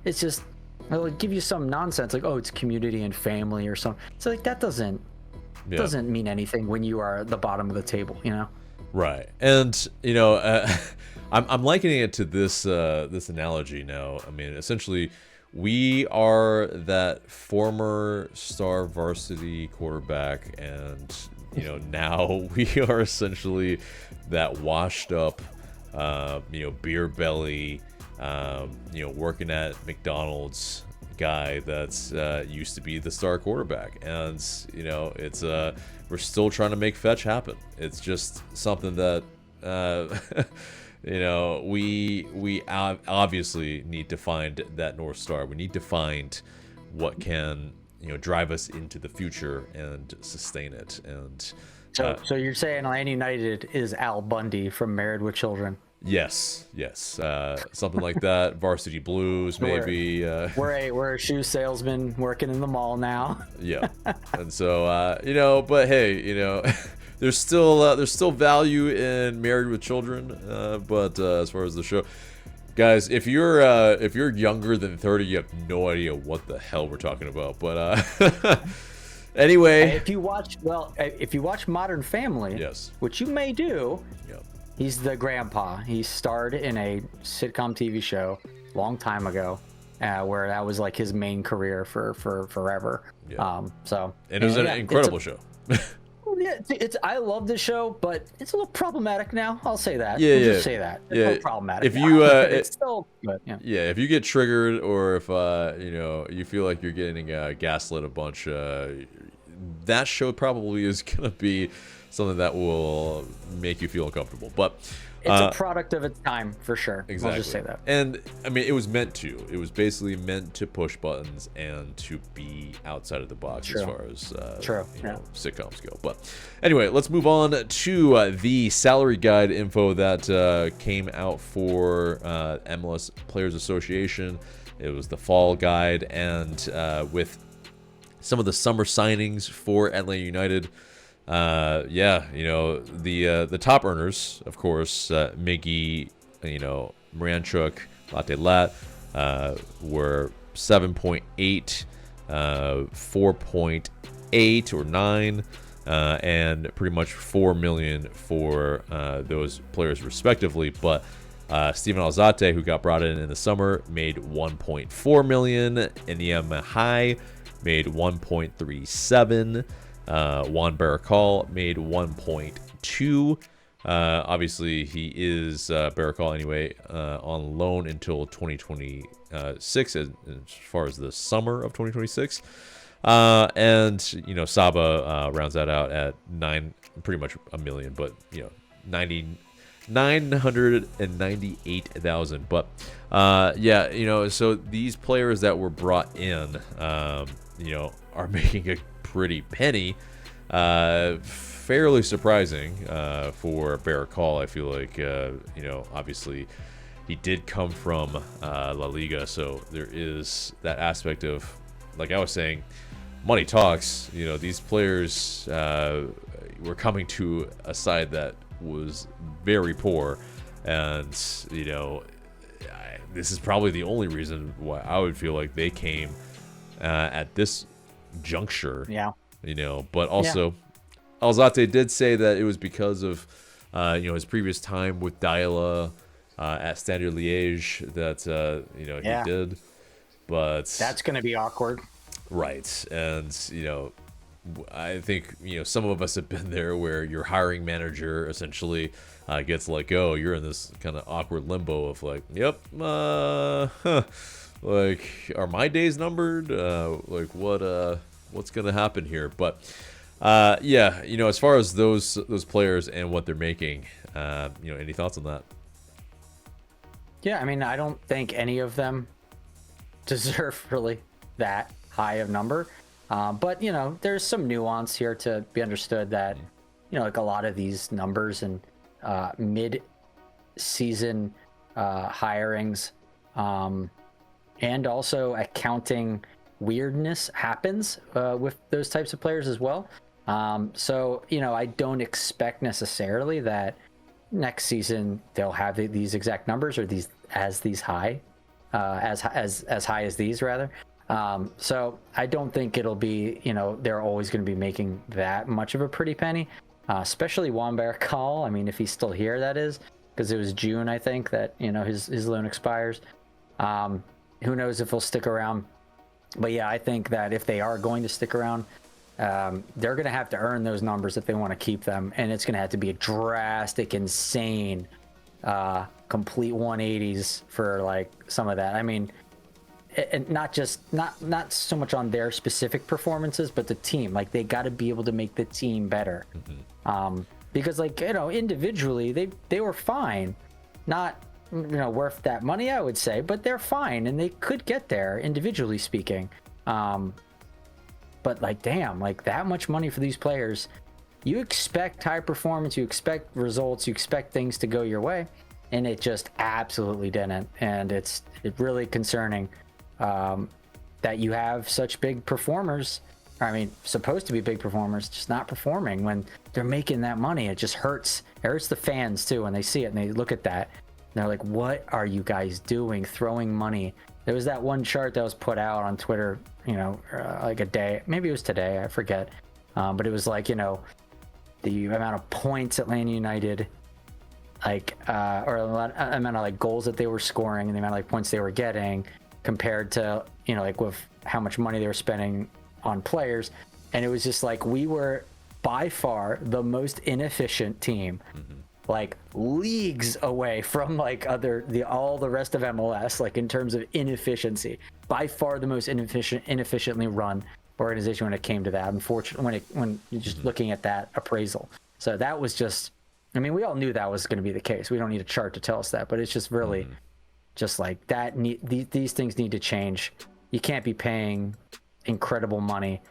It's just, they'll give you some nonsense like, oh, it's community and family or something. So like that doesn't mean anything when you are at the bottom of the table, you know? Right. And, you know, I'm likening it to this analogy now. I mean, essentially, we are that former star varsity quarterback, and, you know, now we are essentially that washed up, you know, beer belly, you know, working at McDonald's guy that's used to be the star quarterback. And, you know, it's we're still trying to make fetch happen. It's just something that you know, we obviously need to find that North Star. We need to find what can, you know, drive us into the future and sustain it. And so you're saying Atlanta United is Al Bundy from Married with Children? Yes, something like that. Varsity Blues, maybe. We're a shoe salesman working in the mall now. Yeah, and so you know, but hey, you know, there's still value in Married with Children. But as far as the show, guys, if you're younger than 30, you have no idea what the hell we're talking about. But anyway, if you watch Modern Family, yes, which you may do. Yep. He's the grandpa. He starred in a sitcom TV show a long time ago, where that was like his main career for forever. Yeah. And it was an incredible show. Yeah, I love the show, but it's a little problematic now. I'll say that. Yeah, we'll just say that. It's a little problematic. If you, it's still, but, yeah. Yeah, if you get triggered, or if you know, you feel like you're getting gaslit a bunch, that show probably is gonna be something that will make you feel uncomfortable. But it's a product of its time, for sure. Exactly. I'll just say that. And I mean, it was meant to. It was basically meant to push buttons and to be outside of the box as far as you know, sitcoms go. But anyway, let's move on to the salary guide info that came out for MLS Players Association. It was the fall guide, and with some of the summer signings for Atlanta United. Yeah, you know, the top earners, of course, Miggy, you know, Moranchuk, Latte Lat, were 7.8, 4.8 or 9, and pretty much 4 million for those players respectively. But Steven Alzate, who got brought in the summer, made 1.4 million. Inyema High made 1.37. Juan Baracol made 1.2. Obviously, he is Baracol anyway, on loan until 2026, as far as the summer of 2026. And you know, Saba rounds that out at pretty much a million, but you know, 998,000. But yeah, you know, so these players that were brought in, you know, are making a pretty penny. Fairly surprising for Baracol. I feel like, you know, obviously he did come from La Liga, so there is that aspect of, like I was saying, money talks. You know, these players were coming to a side that was very poor, and you know, this is probably the only reason why I would feel like they came at this juncture. Yeah. You know, but also Alzate did say that it was because of you know, his previous time with Diala at Standard Liège that you know, he did. but That's going to be awkward. right. And, I think, some of us have been there where your hiring manager essentially gets let go. You're in this kind of awkward limbo of like, yep, like, are my days numbered? Like, what's going to happen here? But, yeah, as far as those players and what they're making, any thoughts on that? Yeah, I mean, I don't think any of them deserve really that high of number. But, there's some nuance here to be understood that, like a lot of these numbers and mid-season hirings and also accounting weirdness happens with those types of players as well. So, I don't expect necessarily that next season they'll have these exact numbers or these high, as high as these rather. So I don't think it'll be, they're always going to be making that much of a pretty penny, especially Juan Baracall. I mean, if he's still here, that is, because it was June, I think, that, his loan expires. Who knows if he'll stick around. But yeah, I think that if they are going to stick around, they're going to have to earn those numbers if they want to keep them. And it's going to have to be a drastic, insane, complete 180s for like some of that. I mean, and not so much on their specific performances, but the team, like they got to be able to make the team better. Because like, individually they were fine, not, worth that money, I would say, but they're fine and they could get there individually speaking. But like, damn, like that much money for these players, you expect high performance, you expect results, you expect things to go your way, and it just absolutely didn't. And it's really concerning that you have such big performers. I mean, supposed to be big performers, just not performing when they're making that money. It just hurts. It hurts the fans too when they see it and they look at that. And they're like, what are you guys doing? Throwing money. There was that one chart that was put out on Twitter, like a day, maybe it was today, I forget. But it was like, the amount of points Atlanta United, like, or the amount of like goals that they were scoring and the amount of like points they were getting compared to, like with how much money they were spending on players. And it was just like, we were by far the most inefficient team, like leagues away from like all the rest of MLS, like in terms of inefficiency, by far the most inefficiently run organization when it came to that. Unfortunately, when you're just looking at that appraisal. So that was just, I mean, we all knew that was going to be the case. We don't need a chart to tell us that, but it's just really just like that. These things need to change. You can't be paying incredible money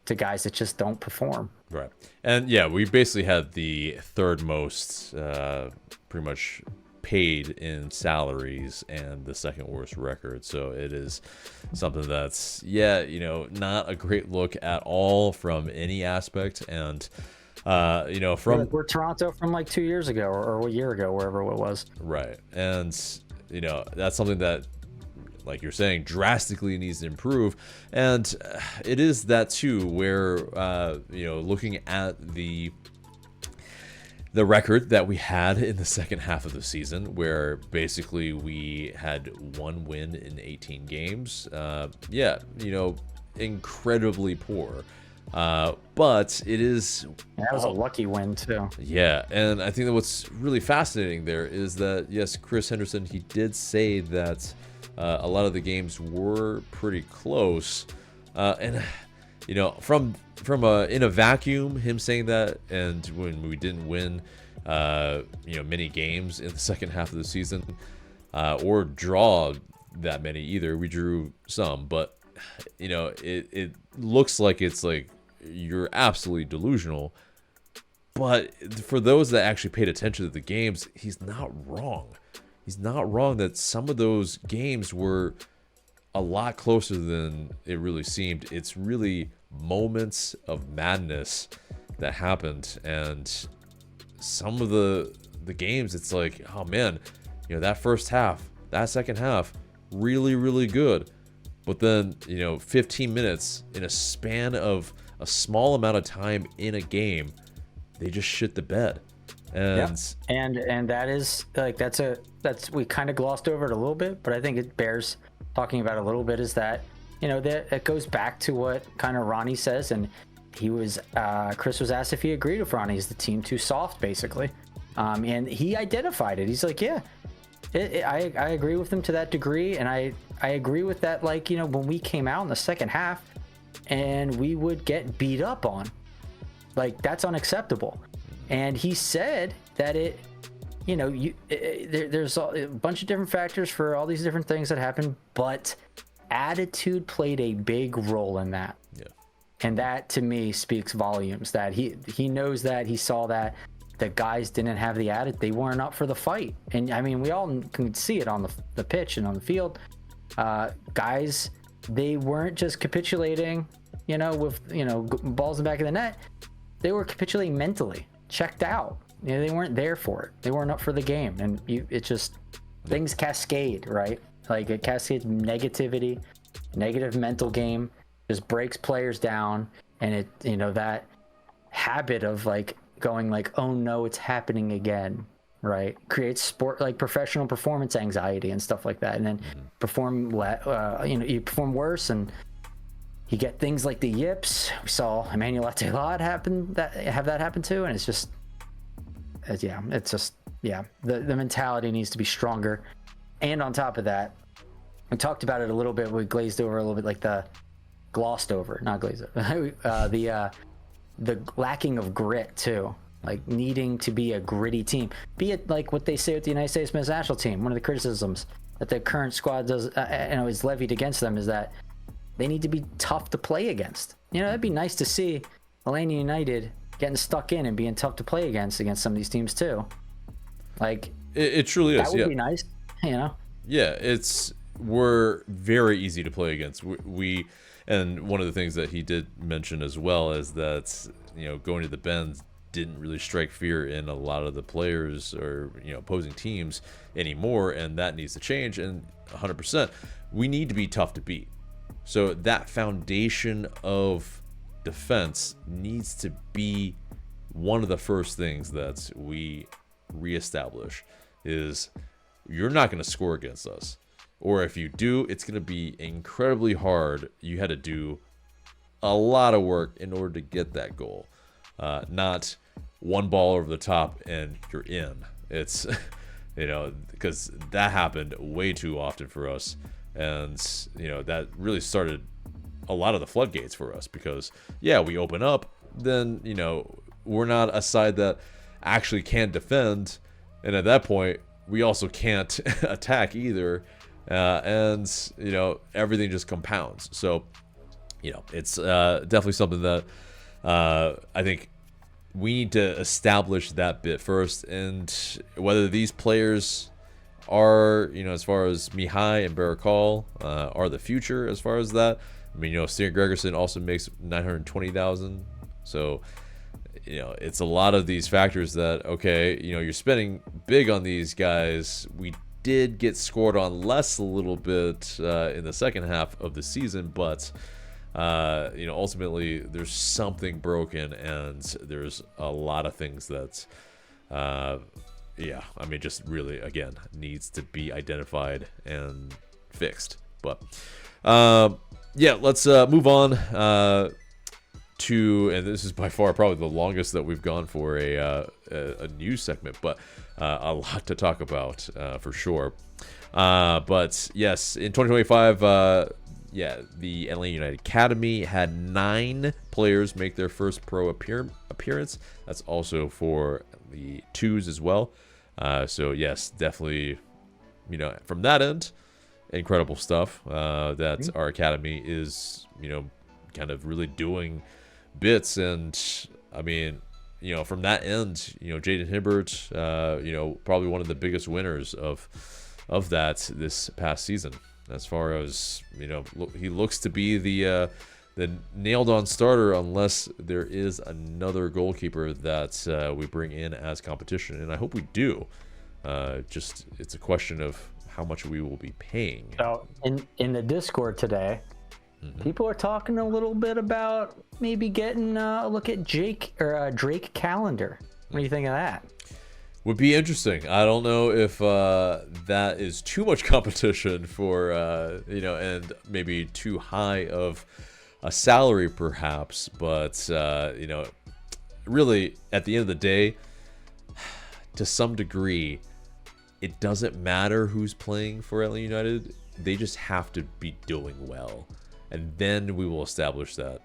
to guys that just don't perform. Right. And yeah, we basically had the third most pretty much paid in salaries and the second worst record. So it is something that's, not a great look at all from any aspect. And, we're Toronto from like 2 years ago or a year ago, wherever it was. Right. And, that's something that, like you're saying, drastically needs to improve. And it is that too, where, looking at the record that we had in the second half of the season, where basically we had one win in 18 games. Incredibly poor. But it is... That was a lucky win too. Yeah, and I think that what's really fascinating there is that, yes, Chris Henderson, he did say that a lot of the games were pretty close, and from in a vacuum, him saying that, and when we didn't win, many games in the second half of the season, or draw that many either. We drew some, but it looks like it's like you're absolutely delusional. But for those that actually paid attention to the games, he's not wrong. He's not wrong that some of those games were a lot closer than it really seemed. It's really moments of madness that happened, and some of the games, it's like, oh man, that first half, that second half, really, really good. But then, 15 minutes in a span of a small amount of time in a game, they just shit the bed. And and that is like, that's we kind of glossed over it a little bit, but I think it bears talking about a little bit is that, that it goes back to what kind of Ronnie says, and Chris was asked if he agreed with Ronnie. Is the team too soft, basically? And he identified it. He's like, yeah, I agree with him to that degree, and I agree with that. Like, when we came out in the second half, and we would get beat up on, like, that's unacceptable. And he said that there's a bunch of different factors for all these different things that happen, but attitude played a big role in that. Yeah. And that to me speaks volumes, that he knows that, he saw that the guys didn't have the attitude, they weren't up for the fight. And I mean, we all can see it on the pitch and on the field. Guys, they weren't just capitulating, with balls in the back of the net. They were capitulating mentally, checked out. They weren't there for it. They weren't up for the game, and things cascade, right? Like, it cascades negativity, negative mental game, just breaks players down, and it, that habit of like going like, oh no, it's happening again, right? Creates professional performance anxiety and stuff like that, and then you perform worse, and you get things like the yips. We saw Emmanuel Atl have that happen too, and the mentality needs to be stronger. And on top of that, we talked about it a little bit. We glazed over a little bit, like the lacking of grit too, like needing to be a gritty team. Be it like what they say with the United States men's national team. One of the criticisms that the current squad does, is levied against them, is that they need to be tough to play against. That'd be nice to see Atlanta United getting stuck in and being tough to play against some of these teams too. Like, it truly is. That would be nice, Yeah, we're very easy to play against. And one of the things that he did mention as well is that, going to the bends didn't really strike fear in a lot of the players or, opposing teams anymore, and that needs to change. And 100%, we need to be tough to beat. So that foundation of defense needs to be one of the first things that we reestablish. Is you're not going to score against us, or if you do, it's going to be incredibly hard. You had to do a lot of work in order to get that goal, not one ball over the top and you're in. It's because that happened way too often for us. And, that really started a lot of the floodgates for us, because, we open up, then, we're not a side that actually can defend. And at that point, we also can't attack either. And, everything just compounds. So, it's definitely something that I think we need to establish that bit first. And whether these players are, as far as Mihai and Barakal, are the future as far as that. I mean, Steven Gregerson also makes $920,000. So, it's a lot of these factors that, okay, you're spending big on these guys. We did get scored on less a little bit in the second half of the season, but, ultimately there's something broken, and there's a lot of things that, just really, again, needs to be identified and fixed. But, let's move on to, and this is by far probably the longest that we've gone for a news segment, but a lot to talk about for sure. But yes, in 2025, the Atlanta United Academy had 9 players make their first pro appearance. That's also for the twos as well. So yes, definitely, from that end, incredible stuff that our academy is, kind of really doing bits. And I mean, from that end, Jaden Hibbert, probably one of the biggest winners of that this past season, as far as, he looks to be the nailed on starter, unless there is another goalkeeper that we bring in as competition, and I hope we do. Just, it's a question of how much we will be paying. So in the Discord today, people are talking a little bit about maybe getting a look at Drake Callender. What do you think of that? Would be interesting. I don't know if that is too much competition for and maybe too high of a salary perhaps, but really at the end of the day, to some degree, it doesn't matter who's playing for Atlanta United. They just have to be doing well, and then we will establish that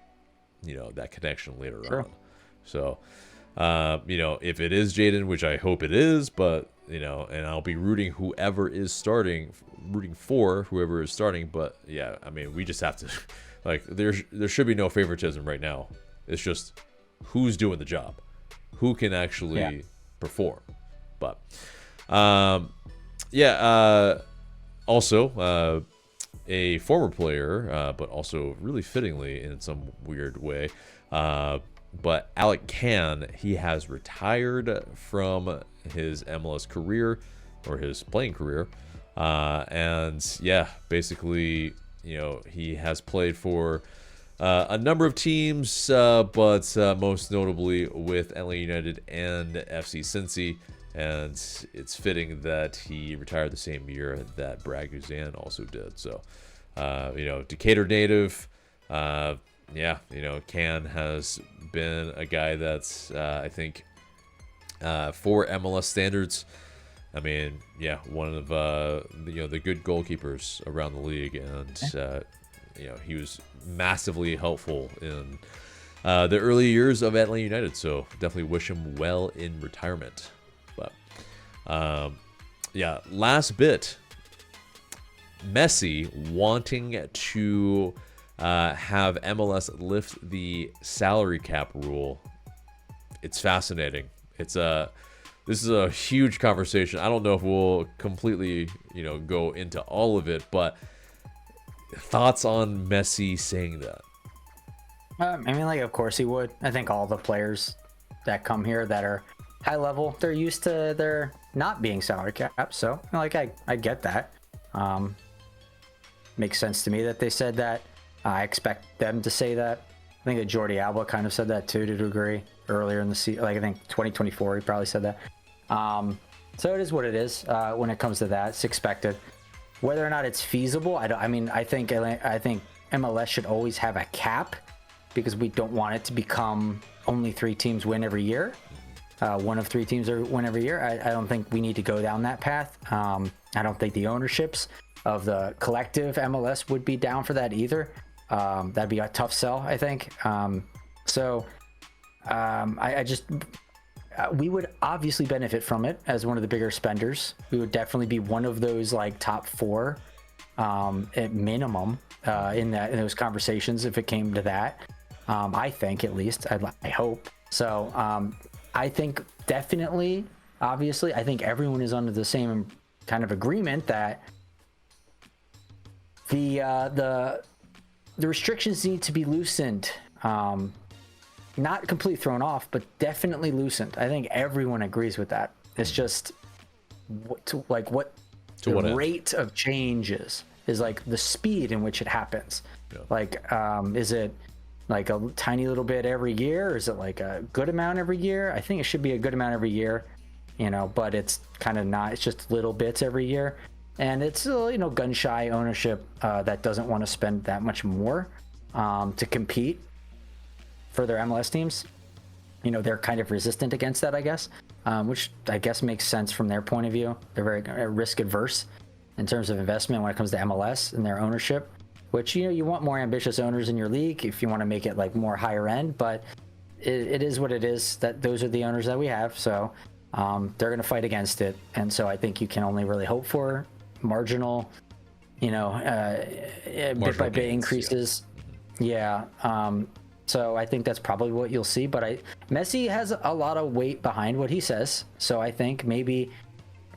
that connection later on. So. If it is Jaden, which I hope it is, but and I'll be rooting for whoever is starting, but yeah, I mean, we just have to there should be no favoritism right now. It's just who's doing the job, who can actually perform. But also a former player, but also really fittingly in some weird way, but Alec Can, he has retired from his MLS career, or his playing career, and yeah, basically, he has played for a number of teams, but most notably with Atlanta United and FC Cincy, and it's fitting that he retired the same year that Brad Guzan also did. So, Decatur native. Can has been a guy that's, I think, for MLS standards, I mean, one of the good goalkeepers around the league, and he was massively helpful in the early years of Atlanta United. So definitely wish him well in retirement. But last bit, Messi wanting to have MLS lift the salary cap rule. It's fascinating. This is a huge conversation. I don't know if we'll completely, go into all of it, but thoughts on Messi saying that? Of course he would. I think all the players that come here that are high level, they're used to their not being salary capped. So, I get that. Makes sense to me that they said that. I expect them to say that. I think that Jordi Alba kind of said that too, to a degree, earlier in the season. I think 2024, he probably said that. So it is what it is when it comes to that. It's expected. Whether or not it's feasible, I think MLS should always have a cap, because we don't want it to become only 3 teams win every year. One of 3 teams win every year. I don't think we need to go down that path. I don't think the ownerships of the collective MLS would be down for that either. That'd be a tough sell, I think. We would obviously benefit from it as one of the bigger spenders. We would definitely be one of those top 4 at minimum in those conversations if it came to that. I think, at least, I hope. So I think definitely, obviously, I think everyone is under the same kind of agreement that the restrictions need to be loosened. Not completely thrown off, but definitely loosened. I think everyone agrees with that. It's just the rate of change is the speed in which it happens. Yeah. Is it a tiny little bit every year, or is it a good amount every year? I think it should be a good amount every year, but it's kind of not. It's just little bits every year. And it's gun shy ownership that doesn't want to spend that much more to compete for their MLS teams. They're kind of resistant against that, I guess, which I guess makes sense from their point of view. They're very risk adverse in terms of investment when it comes to MLS and their ownership, which you want more ambitious owners in your league if you want to make it more higher end, but it is what it is. That those are the owners that we have, so they're going to fight against it. And so I think you can only really hope for marginal bit by bit increases. Yeah. So I think that's probably what you'll see, but Messi has a lot of weight behind what he says. So I think maybe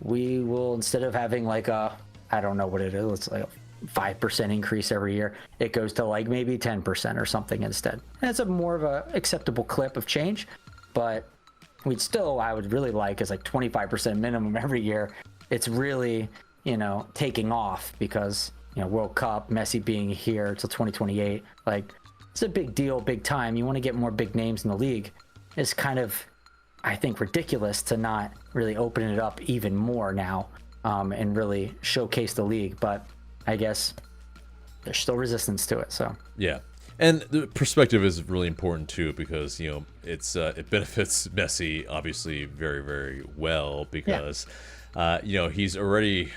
we will, instead of having I don't know what it is, it's a 5% increase every year, it goes to maybe 10% or something instead. And it's a more of a acceptable clip of change, but I would really is 25% minimum every year. It's really, taking off because, World Cup, Messi being here till 2028, it's a big deal, big time. You want to get more big names in the league. It's kind of, I think, ridiculous to not really open it up even more now, and really showcase the league. But I guess there's still resistance to it. So yeah. And the perspective is really important too, because it benefits Messi obviously very, very well, because he's already,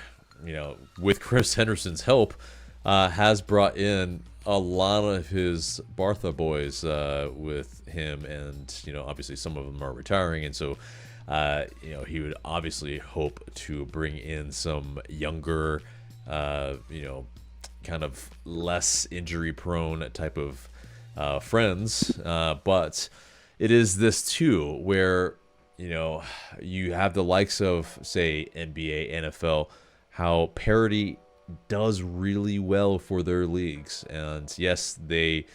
with Chris Henderson's help, has brought in a lot of his Barca boys with him, and obviously some of them are retiring, and so he would obviously hope to bring in some younger, kind of less injury prone type of friends, but it is this too where you have the likes of, say, NBA, NFL, how parity does really well for their leagues. And yes, they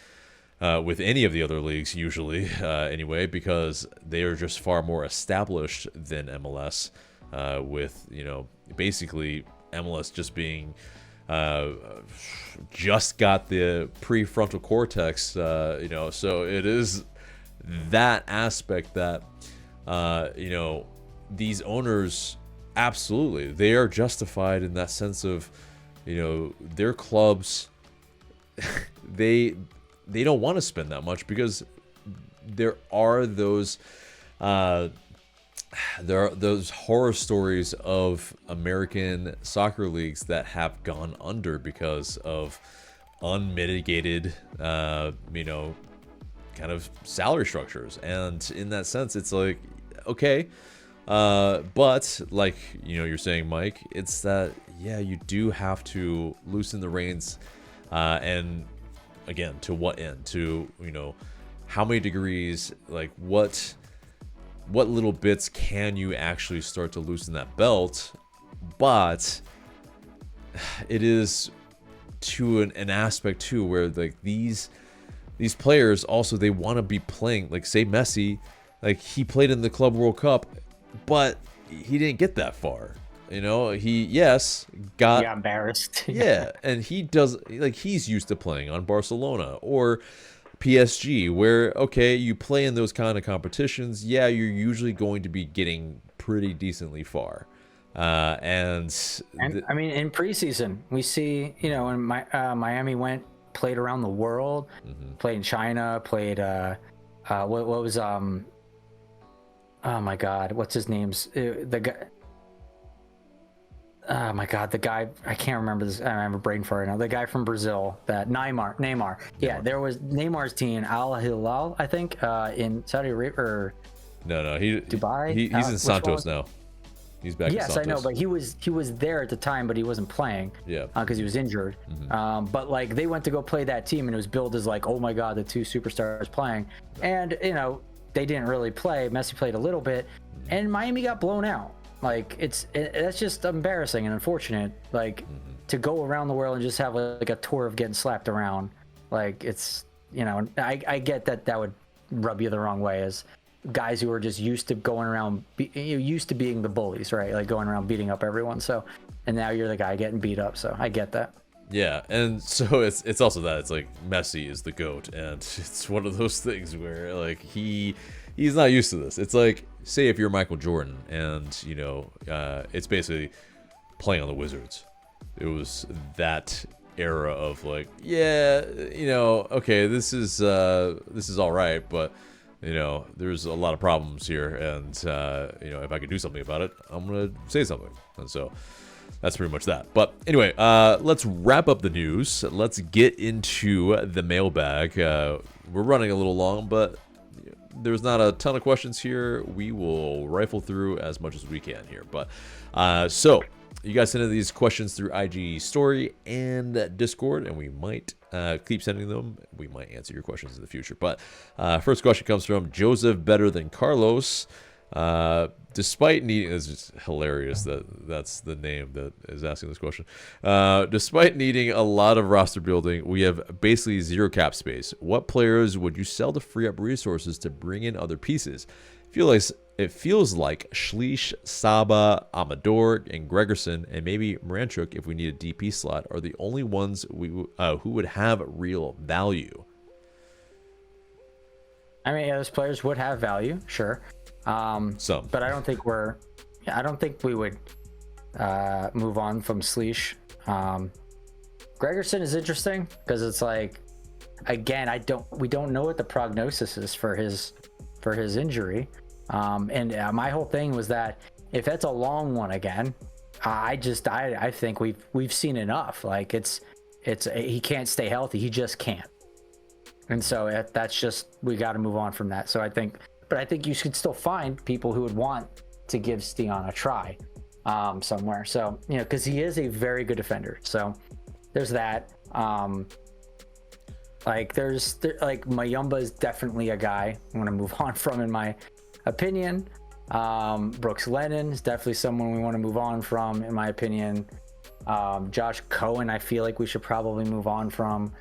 with any of the other leagues usually anyway, because they are just far more established than MLS, with basically MLS just being just got the prefrontal cortex, so it is that aspect that these owners, absolutely, they are justified in that sense of their clubs, they don't want to spend that much, because there are those horror stories of American soccer leagues that have gone under because of unmitigated, kind of salary structures. And in that sense, it's like, okay, but like, you're saying, Mike, it's that, yeah, you do have to loosen the reins, and again, to what end? To, how many degrees, like what little bits can you actually start to loosen that belt? But it is to an aspect too where like these players also, they want to be playing, like say Messi, like he played in the Club World Cup, but he didn't get that far. He got embarrassed. Yeah, and he does, like, he's used to playing on Barcelona or PSG, where, okay, you play in those kind of competitions, yeah, you're usually going to be getting pretty decently far. And I mean, in preseason, we see, when Miami played around the world, played in China, played, what was, oh my God, what's his name's, the guy, oh my God, the guy, I can't remember this. I have a brain for it now. The guy from Brazil, that Neymar. Yeah, there was Neymar's team, Al Hilal, I think, in Saudi Arabia, or Dubai. He's in Santos now. He's back. Yes, in Santos. I know, but he was there at the time, but he wasn't playing. Yeah, because he was injured. But like they went to go play that team, and it was billed as like, oh my God, the two superstars playing, and they didn't really play. Messi played a little bit, and Miami got blown out. Like that's just embarrassing and unfortunate. Like to go around the world and just have like a tour of getting slapped around. Like it's I get that would rub you the wrong way as guys who are just used to going around, used to being the bullies, right? Like going around beating up everyone. So, and now you're the guy getting beat up. So I get that. Yeah, and so it's also that it's like Messi is the GOAT, and it's one of those things where like he's not used to this. It's like, say if you're Michael Jordan and it's basically playing on the Wizards. It was that era of like, yeah, okay, this is all right, but there's a lot of problems here, and if I could do something about it, I'm gonna say something. And so that's pretty much that. But anyway, let's wrap up the news. Let's get into the mailbag. We're running a little long, but there's not a ton of questions here. We will rifle through as much as we can here. But so you guys send in these questions through IG story and Discord, and we might keep sending them. We might answer your questions in the future. But first question comes from Joseph Better Than Carlos. Despite needing, it's just hilarious that that's the name that is asking this question. Despite needing a lot of roster building, we have basically zero cap space. What players would you sell to free up resources to bring in other pieces? It feels like Schleich, Saba, Amador, and Gregerson, and maybe Moranchuk, if we need a DP slot, are the only ones who would have real value. I mean, those players would have value, sure. Some. But I don't think we would move on from Sleesh. Gregerson is interesting because it's like, again, we don't know what the prognosis is for his injury. And my whole thing was that if that's a long one again, I think we've seen enough. Like he can't stay healthy. He just can't. And so that's just, we got to move on from that. So I think you should still find people who would want to give Stian a try somewhere. So, because he is a very good defender. So there's that. Mayumba is definitely a guy I want to move on from, in my opinion. Brooks Lennon is definitely someone we want to move on from, in my opinion. Josh Cohen, I feel like we should probably move on from.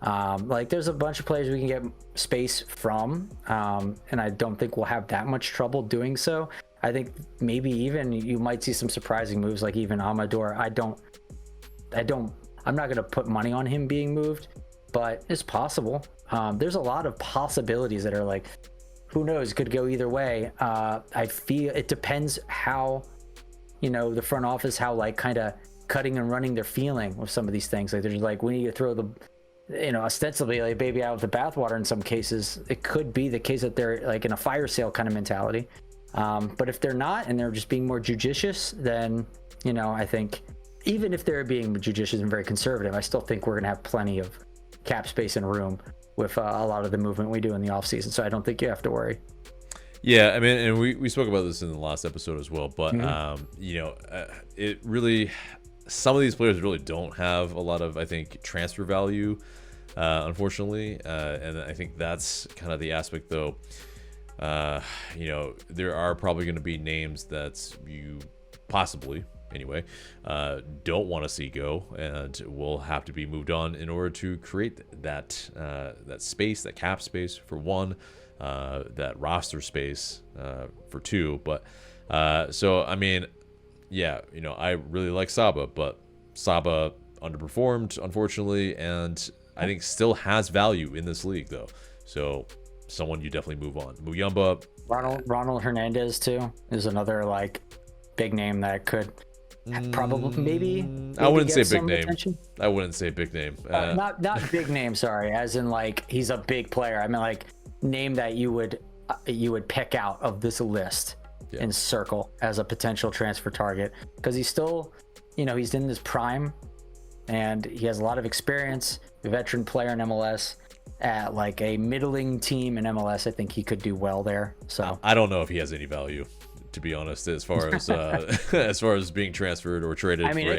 There's a bunch of players we can get space from, and I don't think we'll have that much trouble doing so. I think maybe even you might see some surprising moves, like even Amador. I'm not going to put money on him being moved, but it's possible. There's a lot of possibilities that are like, who knows, could go either way. I feel it depends how, the front office, how kind of cutting and running they're feeling with some of these things. Like, there's we need to throw the, ostensibly baby out with the bathwater in some cases. It could be the case that they're in a fire sale kind of mentality. But if they're not, and they're just being more judicious, then, I think even if they're being judicious and very conservative, I still think we're going to have plenty of cap space and room with a lot of the movement we do in the off season. So I don't think you have to worry. Yeah, I mean, and we spoke about this in the last episode as well, but it really, some of these players really don't have a lot of, I think, transfer value, unfortunately, and I think that's kind of the aspect, though. There are probably going to be names that you possibly, anyway, don't want to see go, and will have to be moved on in order to create that space, that cap space for one, that roster space for two. But so I mean, yeah, I really like Saba, but Saba underperformed, unfortunately, and I think still has value in this league, though. So someone you definitely move on. Muyumba, Ronald Hernandez too is another big name that could probably maybe I wouldn't say big name. Attention. I wouldn't say big name. Not big name, sorry, as in he's a big player. I mean name that you would pick out of this list and circle as a potential transfer target, because he's still, he's in his prime and he has a lot of experience, a veteran player in MLS. At a middling team in MLS, I think he could do well there. So I don't know if he has any value, to be honest, as far as as far as being transferred or traded. I mean, for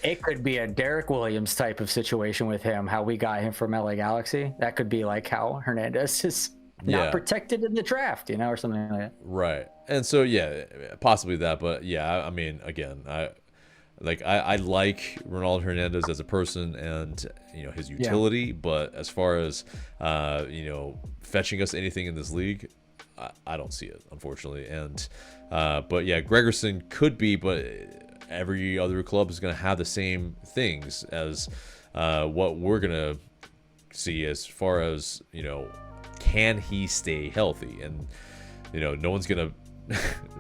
it could be a Derek Williams type of situation with him. How we got him from LA Galaxy, that could be how Hernandez is not protected in the draft, or something like that. Right, and so possibly that, but I mean, again, I like Ronald Hernandez as a person and his utility, but as far as fetching us anything in this league, I don't see it, unfortunately. And but Gregerson could be, but every other club is going to have the same things as what we're going to see as far as can he stay healthy, and no one's going to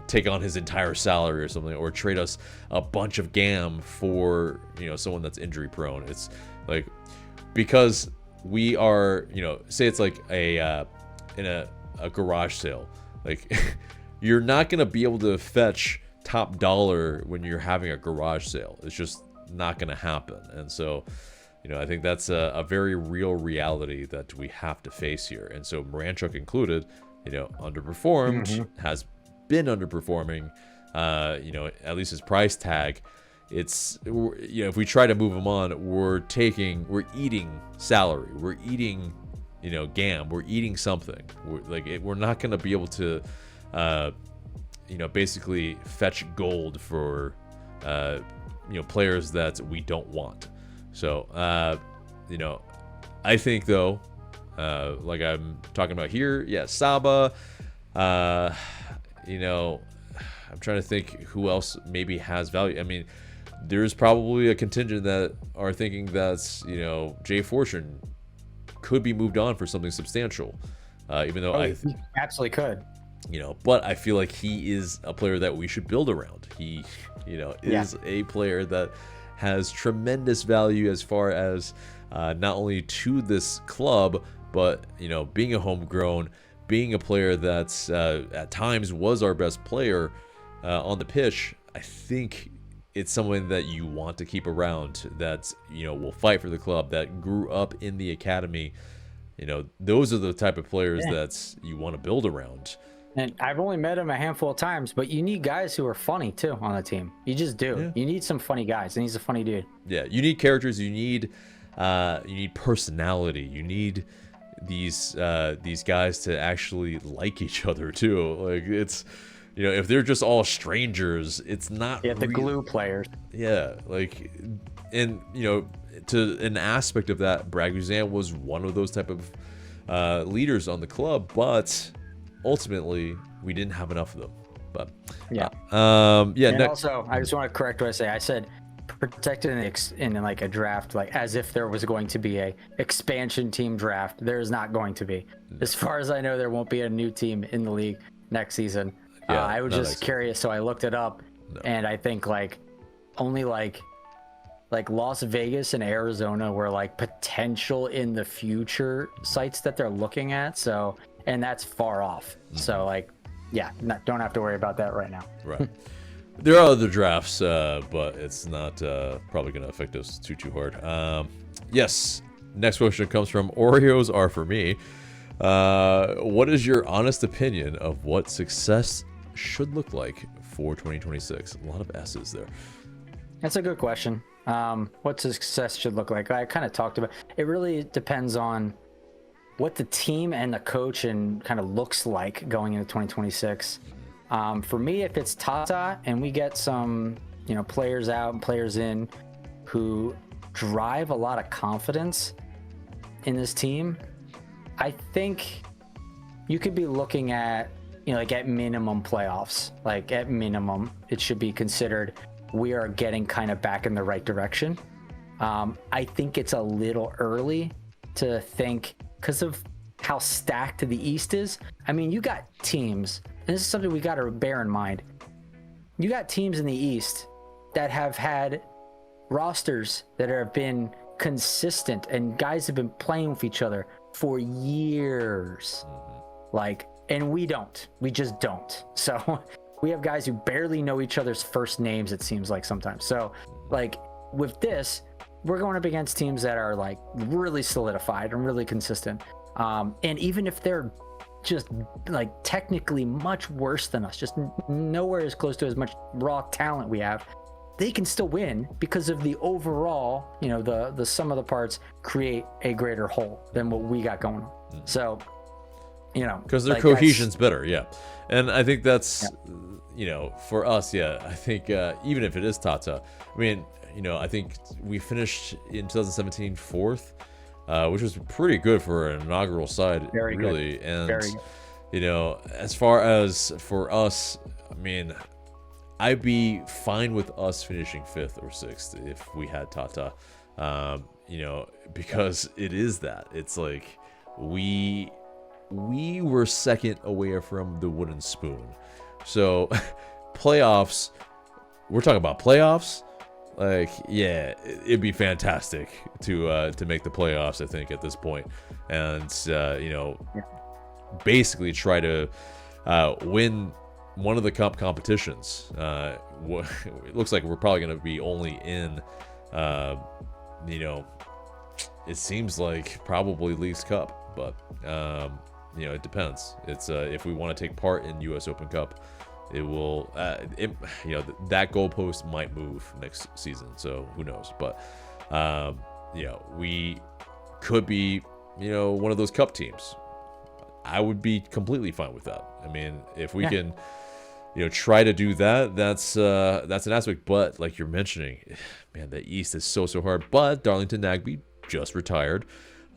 take on his entire salary or something, or trade us a bunch of GAM for someone that's injury prone. It's because we are say it's in a garage sale, you're not gonna be able to fetch top dollar when you're having a garage sale. It's just not gonna happen. And so I think that's a very real reality that we have to face here. And so Moranchuk included underperformed, has been underperforming, at least his price tag. It's if we try to move him on, we're eating salary, we're eating GAM, we're eating something. We're not going to be able to basically fetch gold for players that we don't want. So I think, though, like I'm talking about here, Saba, I'm trying to think who else maybe has value. I mean, there's probably a contingent that are thinking that's, Jay Fortune could be moved on for something substantial. Even though he absolutely could. But I feel like he is a player that we should build around. He, is a player that has tremendous value as far as not only to this club, but, being a homegrown, being a player that's at times was our best player on the pitch. I think it's someone that you want to keep around, that, will fight for the club, that grew up in the academy. Those are the type of players that you want to build around. And I've only met him a handful of times, but you need guys who are funny too on the team. You just do. Yeah. You need some funny guys, and he's a funny dude. Yeah, you need characters. You need personality. You need these guys to actually like each other too. Like, it's, if they're just all strangers, it's not. Yeah, the glue players. Yeah, like, and to an aspect of that, Brad Guzan was one of those type of leaders on the club, but ultimately we didn't have enough of them. But and also I just want to correct what I say. I said protected in like a draft, like as if there was going to be a expansion team draft. There is not going to be. As far as I know, there won't be a new team in the league next season. I was just curious, so I looked it up, and I think only like Las Vegas and Arizona were like potential in the future sites that they're looking at. So, and that's far off. So don't have to worry about that right now. Right. There are other drafts, but it's not probably going to affect us too hard. Yes. Next question comes from Oreos Are For Me. What is your honest opinion of what success should look like for 2026? A lot of S's there. That's a good question. What success should look like? I kind of talked about it. Really depends on what the team and the coach and kind of looks like going into 2026. For me, if it's Tata and we get some, players out and players in who drive a lot of confidence in this team, I think you could be looking at, like at minimum playoffs. Like at minimum, it should be considered we are getting kind of back in the right direction. I think it's a little early to think because of how stacked the East is. I mean, you got teams, and this is something we got to bear in mind. You got teams in the East that have had rosters that have been consistent, and guys have been playing with each other for years. And we just don't. So we have guys who barely know each other's first names, it seems like sometimes. So with this, we're going up against teams that are like really solidified and really consistent. And even if they're just like technically much worse than us, just nowhere as close to as much raw talent we have, they can still win because of the overall, the sum of the parts create a greater whole than what we got going on. So, because their cohesion's better. Yeah. And I think that's, for us, I think even if it is Tata, I mean, I think we finished in 2017 fourth, which was pretty good for an inaugural side, Very really. Good. And, Very good. As far as for us, I mean, I'd be fine with us finishing fifth or sixth if we had Tata, because it is that. It's like we were second away from the wooden spoon. So playoffs, we're talking about playoffs. Like, yeah, it'd be fantastic to make the playoffs, I think, at this point. And, basically try to win one of the cup competitions. It looks like we're probably going to be only in, it seems like probably Leagues Cup. But, it depends. It's if we want to take part in U.S. Open Cup, it will, that goalpost might move next season. So who knows? But, we could be, one of those cup teams. I would be completely fine with that. I mean, if we can, try to do that, that's an aspect. But like you're mentioning, man, the East is so hard. But Darlington Nagbe just retired.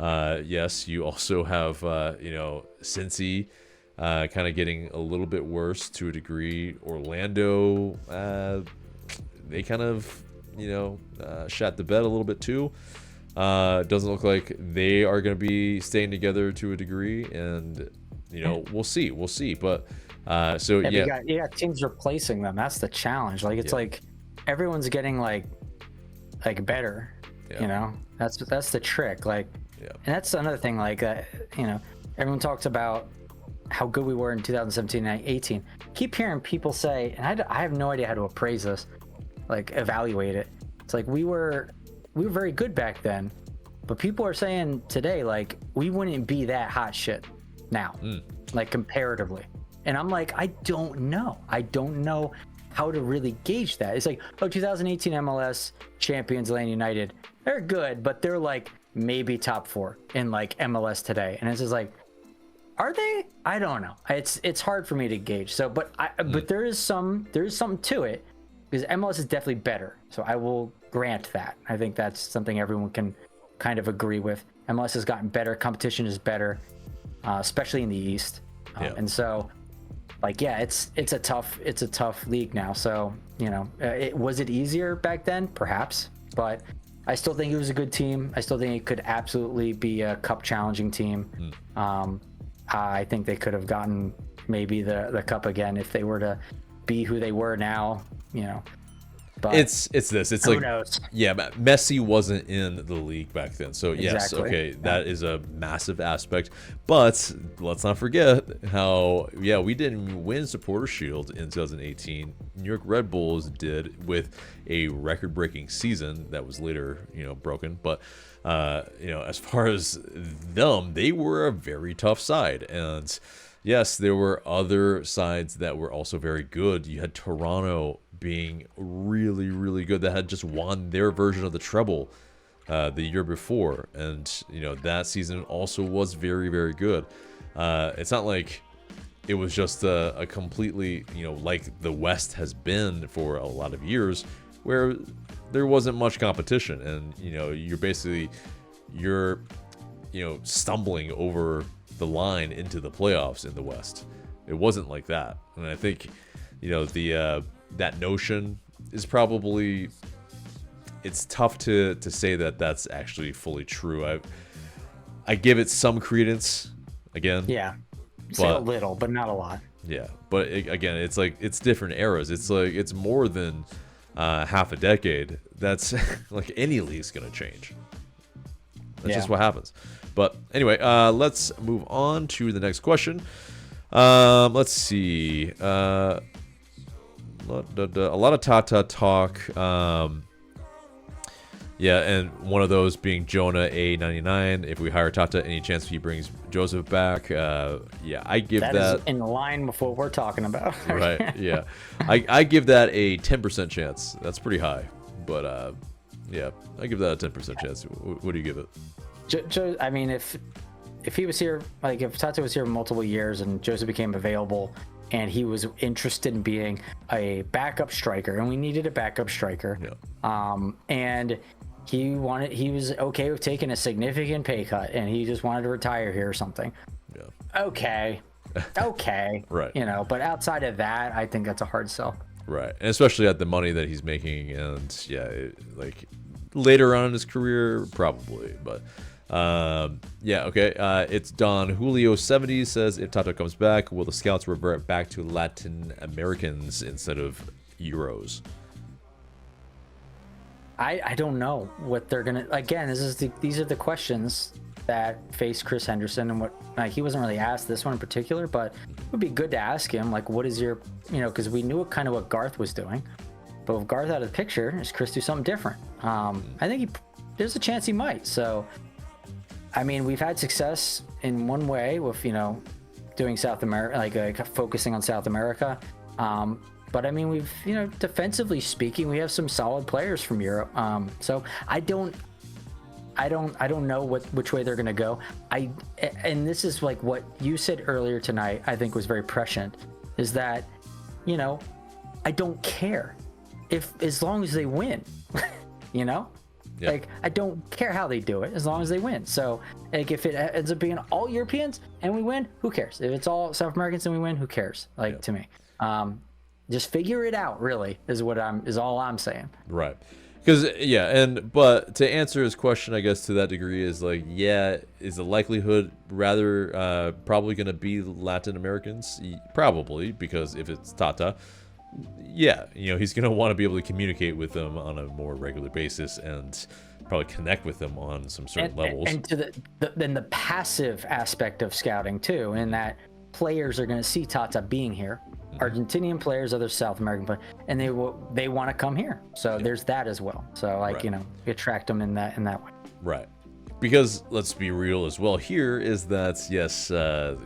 Yes, you also have, Cincy kind of getting a little bit worse to a degree. Orlando, they kind of, shot the bed a little bit too. Doesn't look like they are going to be staying together to a degree. And, we'll see. But So Yeah, yeah, but you got teams replacing them. That's the challenge. Like it's like everyone's getting like better. Yeah. You know, that's the trick. Like, Yeah. and that's another thing. Like, you know, everyone talks about how good we were in 2017 and 18. Keep hearing people say, and I have no idea how to appraise this, like evaluate it. It's like we were very good back then, but people are saying today like we wouldn't be that hot shit now, like comparatively. And I'm like, I don't know how to really gauge that. It's like, oh, 2018 MLS champions Atlanta United, they're good, but they're like maybe top 4 in like MLS today. And it's just like, are they? I don't know. It's hard for me to gauge. So, but there is something to it, because MLS is definitely better. So I will grant that. I think that's something everyone can kind of agree with. MLS has gotten better. Competition is better, especially in the East. And so, like, yeah, it's a tough league now. So, you know, was it easier back then? Perhaps, but I still think it was a good team. I still think it could absolutely be a cup challenging team. I think they could have gotten maybe the cup again if they were to be who they were now, you know. But it's who knows? Yeah, Messi wasn't in the league back then, so yes, Exactly. okay, that is a massive aspect. But let's not forget how we didn't even win Supporter Shield in 2018. New York Red Bulls did, with a record-breaking season that was later, you know, broken. But you know, as far as them, they were a very tough side, and yes, there were other sides that were also very good. You had Toronto being really, really good, that had just won their version of the treble the year before, and you know, that season also was very, very good. It's not like it was just a completely, you know, like the West has been for a lot of years, where there wasn't much competition, and you know, you're you know, stumbling over the line into the playoffs in the West. It wasn't like that, and I think, you know, that notion is probably, it's tough to say that that's actually fully true. I give it some credence again. Yeah, say a little, but not a lot. Yeah, but again, it's like, it's different eras. It's like, it's more than half a decade. That's like, any league's gonna change. That's just what happens. But anyway, let's move on to the next question. Let's see. A lot of Tata talk. Yeah, and one of those being Jonah A99. If we hire Tata, any chance he brings Joseph back? Yeah, I give that is in line with what we're talking about. Right, yeah. I give that a 10% chance. That's pretty high. But, yeah, I give that a 10% chance. What do you give it? I mean, if he was here, like if Tata was here multiple years and Joseph became available and he was interested in being a backup striker, and we needed a backup striker, and he was okay with taking a significant pay cut, and he just wanted to retire here or something. Okay. Right. You know, but outside of that, I think that's a hard sell. Right, and especially at the money that he's making, and like later on in his career, probably, but. Yeah, okay. It's Don Julio 70 says, if Tata comes back, will the scouts revert back to Latin Americans instead of Euros? I don't know what they're gonna. Again, these are the questions that face Chris Henderson, and what, like, he wasn't really asked this one in particular, but it would be good to ask him, like, what is your, you know, because we knew kind of what Garth was doing, but with Garth out of the picture, does Chris do something different? I think there's a chance he might. So. I mean, we've had success in one way with, you know, doing South America, like focusing on South America. But I mean, we've, you know, defensively speaking, we have some solid players from Europe. So I don't know which way they're going to go. And this is like what you said earlier tonight, I think was very prescient, is that, you know, I don't care as long as they win, you know? Yeah. Like, I don't care how they do it as long as they win. So, like, if it ends up being all Europeans and we win, who cares? If it's all South Americans and we win, who cares? Like, to me, just figure it out. Really, is all I'm saying. Right. Because but to answer his question, I guess to that degree is like, is the likelihood rather probably going to be Latin Americans? Probably, because if it's Tata, he's going to want to be able to communicate with them on a more regular basis and probably connect with them on some certain levels. And to the passive aspect of scouting too, in that players are going to see Tata being here. Argentinian players, other South American players, and they want to come here. So there's that as well. So like, you attract them in that way. Right. Because let's be real as well here is that, yes,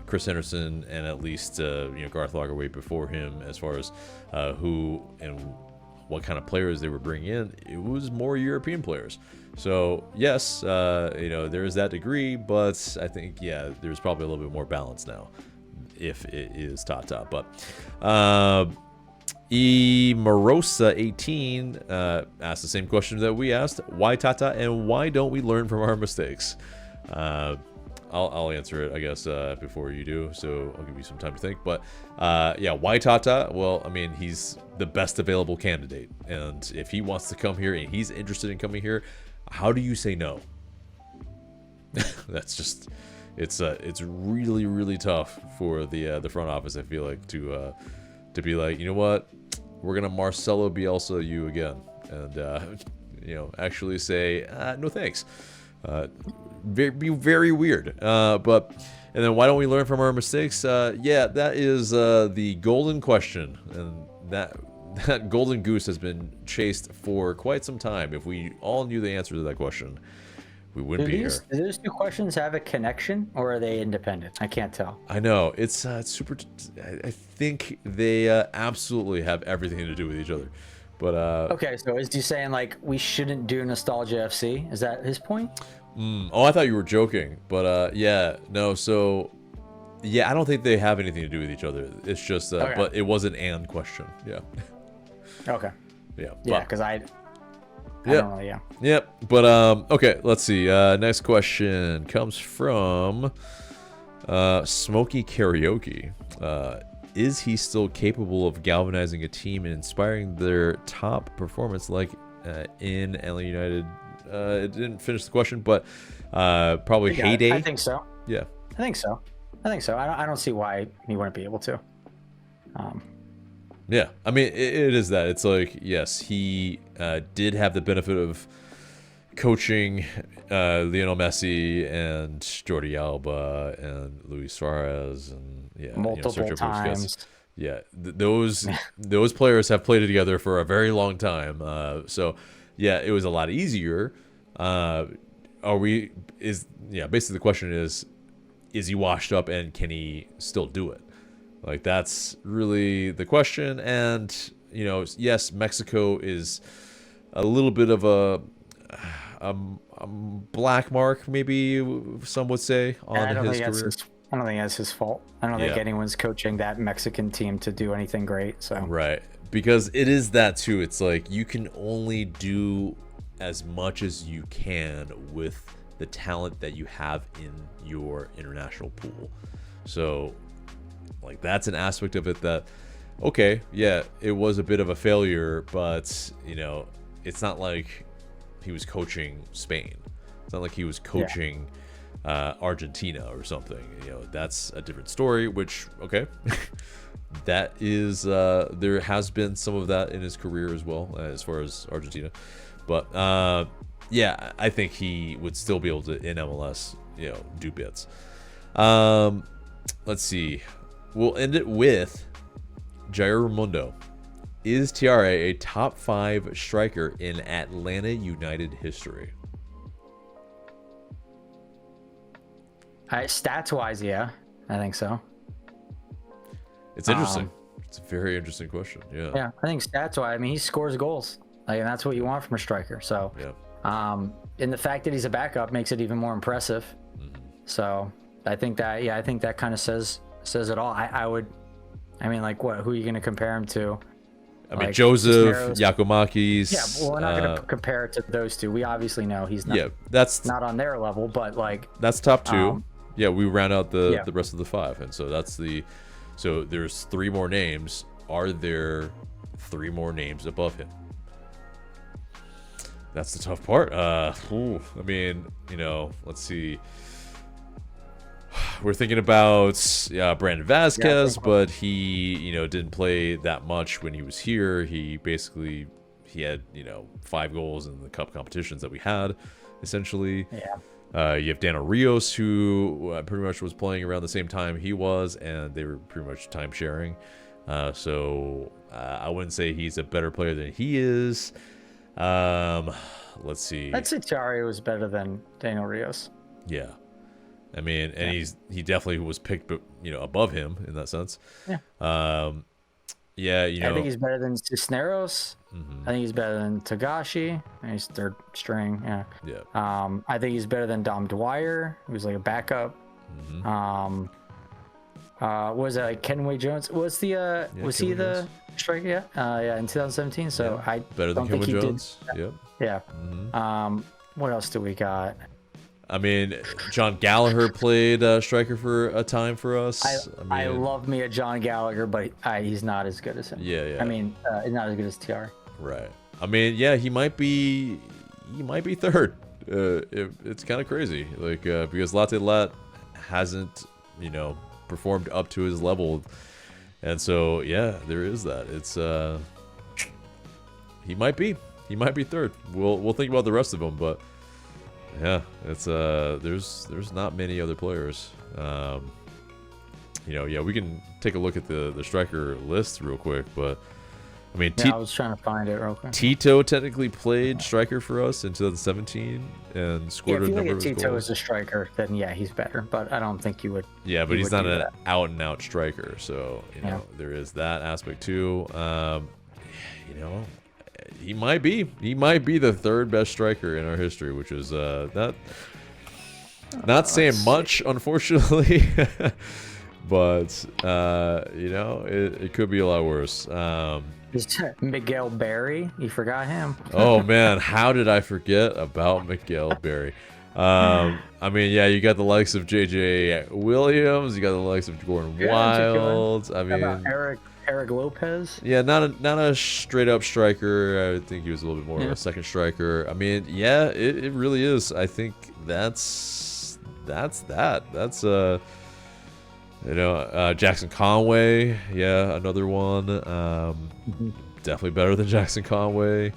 Chris Henderson and at least, Garth Lagerwey before him, as far as who and what kind of players they were bringing in, it was more European players. So yes, there is that degree, but I think, there's probably a little bit more balance now if it is Tata. But Morosa18 asked the same question that we asked: why Tata, and why don't we learn from our mistakes? I'll answer it, I guess, before you do, so I'll give you some time to think. But why Tata? Well, I mean, he's the best available candidate, and if he wants to come here and he's interested in coming here, how do you say no? That's just, it's really, really tough for the front office, I feel like, to be like, you know what, we're gonna Marcelo Bielsa you again, and actually say no thanks. Be very weird. And then why don't we learn from our mistakes? That is the golden question, and that golden goose has been chased for quite some time. If we all knew the answer to that question, we wouldn't be here. Do those two questions have a connection, or are they independent? I can't tell. I know it's super. I think they absolutely have everything to do with each other. But okay, so is he saying like we shouldn't do Nostalgia FC? Is that his point? Oh, I thought you were joking. But no. So I don't think they have anything to do with each other. It's just, okay. But it was an and question. Yeah. Okay. Yeah. Yeah, because I don't really, Yep. But okay, let's see. Next question comes from Smoky Karaoke. Is he still capable of galvanizing a team and inspiring their top performance like in LA United? It didn't finish the question, but probably heyday. I think so. Yeah. I think so. I don't see why he wouldn't be able to. Yeah, I mean, it is that. It's like, yes, he did have the benefit of coaching Lionel Messi and Jordi Alba and Luis Suarez and multiple times. Yeah, those players have played together for a very long time. So it was a lot easier. Basically the question is he washed up and can he still do it? Like, that's really the question. And yes, Mexico is a little bit of a black mark, maybe some would say, on his career. I don't think that's his fault. I don't think anyone's coaching that Mexican team to do anything great. So right, because it is that too. It's like you can only do as much as you can with the talent that you have in your international pool. So, like, that's an aspect of it that, okay, it was a bit of a failure, but it's not like he was coaching Spain. It's not like he was coaching Argentina or something. That's a different story, which, okay, that is, there has been some of that in his career as well, as far as Argentina. But, I think he would still be able to, in MLS, do bits. Let's see. We'll end it with Jair Raimondo. Is Tiare a top 5 striker in Atlanta United history? Stats-wise, I think so. It's interesting. It's a very interesting question. Yeah, I think stats-wise, I mean, he scores goals. Like, and that's what you want from a striker. So, and the fact that he's a backup makes it even more impressive. Mm-hmm. So, I think that kind of says it all. I mean, like, what? Who are you going to compare him to? I mean, Joseph, Giacomakis. Yeah, well, we're not going to compare it to those two. We obviously know he's not. Yeah, that's not on their level, but like that's top 2. We round out the rest of the 5, and so that's the. So there's 3 more names. Are there 3 more names above him? That's the tough part. I mean, you know, let's see. We're thinking about Brandon Vasquez, but he, you know, didn't play that much when he was here. He had, you know, 5 goals in the cup competitions that we had, essentially. Yeah. You have Daniel Rios, who pretty much was playing around the same time he was, and they were pretty much time sharing. So I wouldn't say he's a better player than he is. Let's see. I'd say Chari was better than Daniel Rios. Yeah. I mean, and he definitely was picked, you know, above him in that sense. Yeah. Yeah, you know. I think he's better than Cisneros. I think he's better than Tagashi. And he's 3rd string. Yeah. Yeah. I think he's better than Dom Dwyer, who's like a backup. What was that, like Kenway Jones? Was he Kenway the striker? Yeah, in 2017. So yeah. I better than don't think Kenway he Jones. did. Yep. Yeah. What else do we got? I mean, John Gallagher played striker for a time for us. I love me a John Gallagher, but he's not as good as him. Yeah. I mean, he's not as good as TR. Right. I mean, yeah, he might be 3rd. It's kind of crazy, like because Latte Lat hasn't, you know, performed up to his level, and so yeah, there is that. It's he might be 3rd. We'll think about the rest of them, but. Yeah, it's there's not many other players. You know, yeah, we can take a look at the striker list real quick, but I mean, I was trying to find it real quick. Tito technically played striker for us in 2017 and scored a number of goals. If you look at Tito as a striker, then yeah, he's better. But I don't think you would. Yeah, but he's not an out and out striker, so you know there is that aspect too. You know. He might be the 3rd best striker in our history, which is not saying much, unfortunately. But you know, it could be a lot worse. Miguel Berry, you forgot him. Oh man, how did I forget about Miguel Berry? I mean, yeah, you got the likes of JJ Williams, you got the likes of Gordon Wild. I mean, Eric Lopez. Yeah, not a straight up striker. I think he was a little bit more of a second striker. I mean, yeah, it really is. I think that's that. That's you know, Jackson Conway. Yeah, another one. Definitely better than Jackson Conway.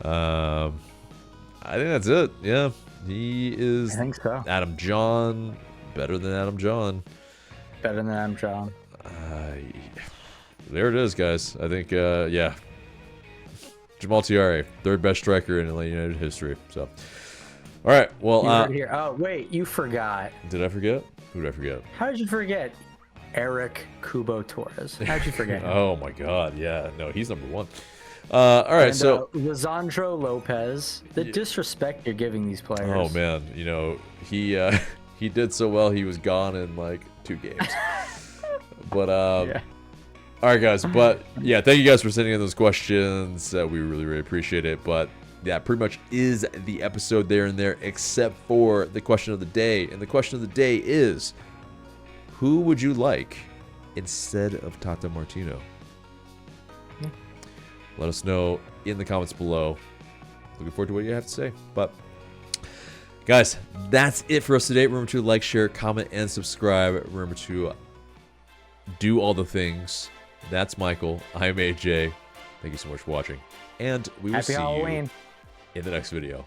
I think that's it. Yeah, he is. I think so. Adam John, better than Adam John. Better than Adam John. There it is, guys. I think, yeah. Jamal Tiare, 3rd best striker in Atlanta United history. So, all right. Well, here. Oh, wait, you forgot. Did I forget? Who did I forget? How did you forget? Eric Kubo Torres. How did you forget him? Oh my God, yeah. No, he's number 1. All right, so Lisandro Lopez. The disrespect you're giving these players. Oh man, you know he did so well. He was gone in like 2 games. But yeah. All right, guys. But yeah, thank you guys for sending in those questions. We really appreciate it. But that pretty much is the episode there and there, except for the question of the day. And the question of the day is, who would you like instead of Tata Martino? Yeah. Let us know in the comments below. Looking forward to what you have to say. But guys, that's it for us today. Remember to like, share, comment, and subscribe. Remember to do all the things. That's Michael. I'm AJ. Thank you so much for watching. And we will see you in the next video.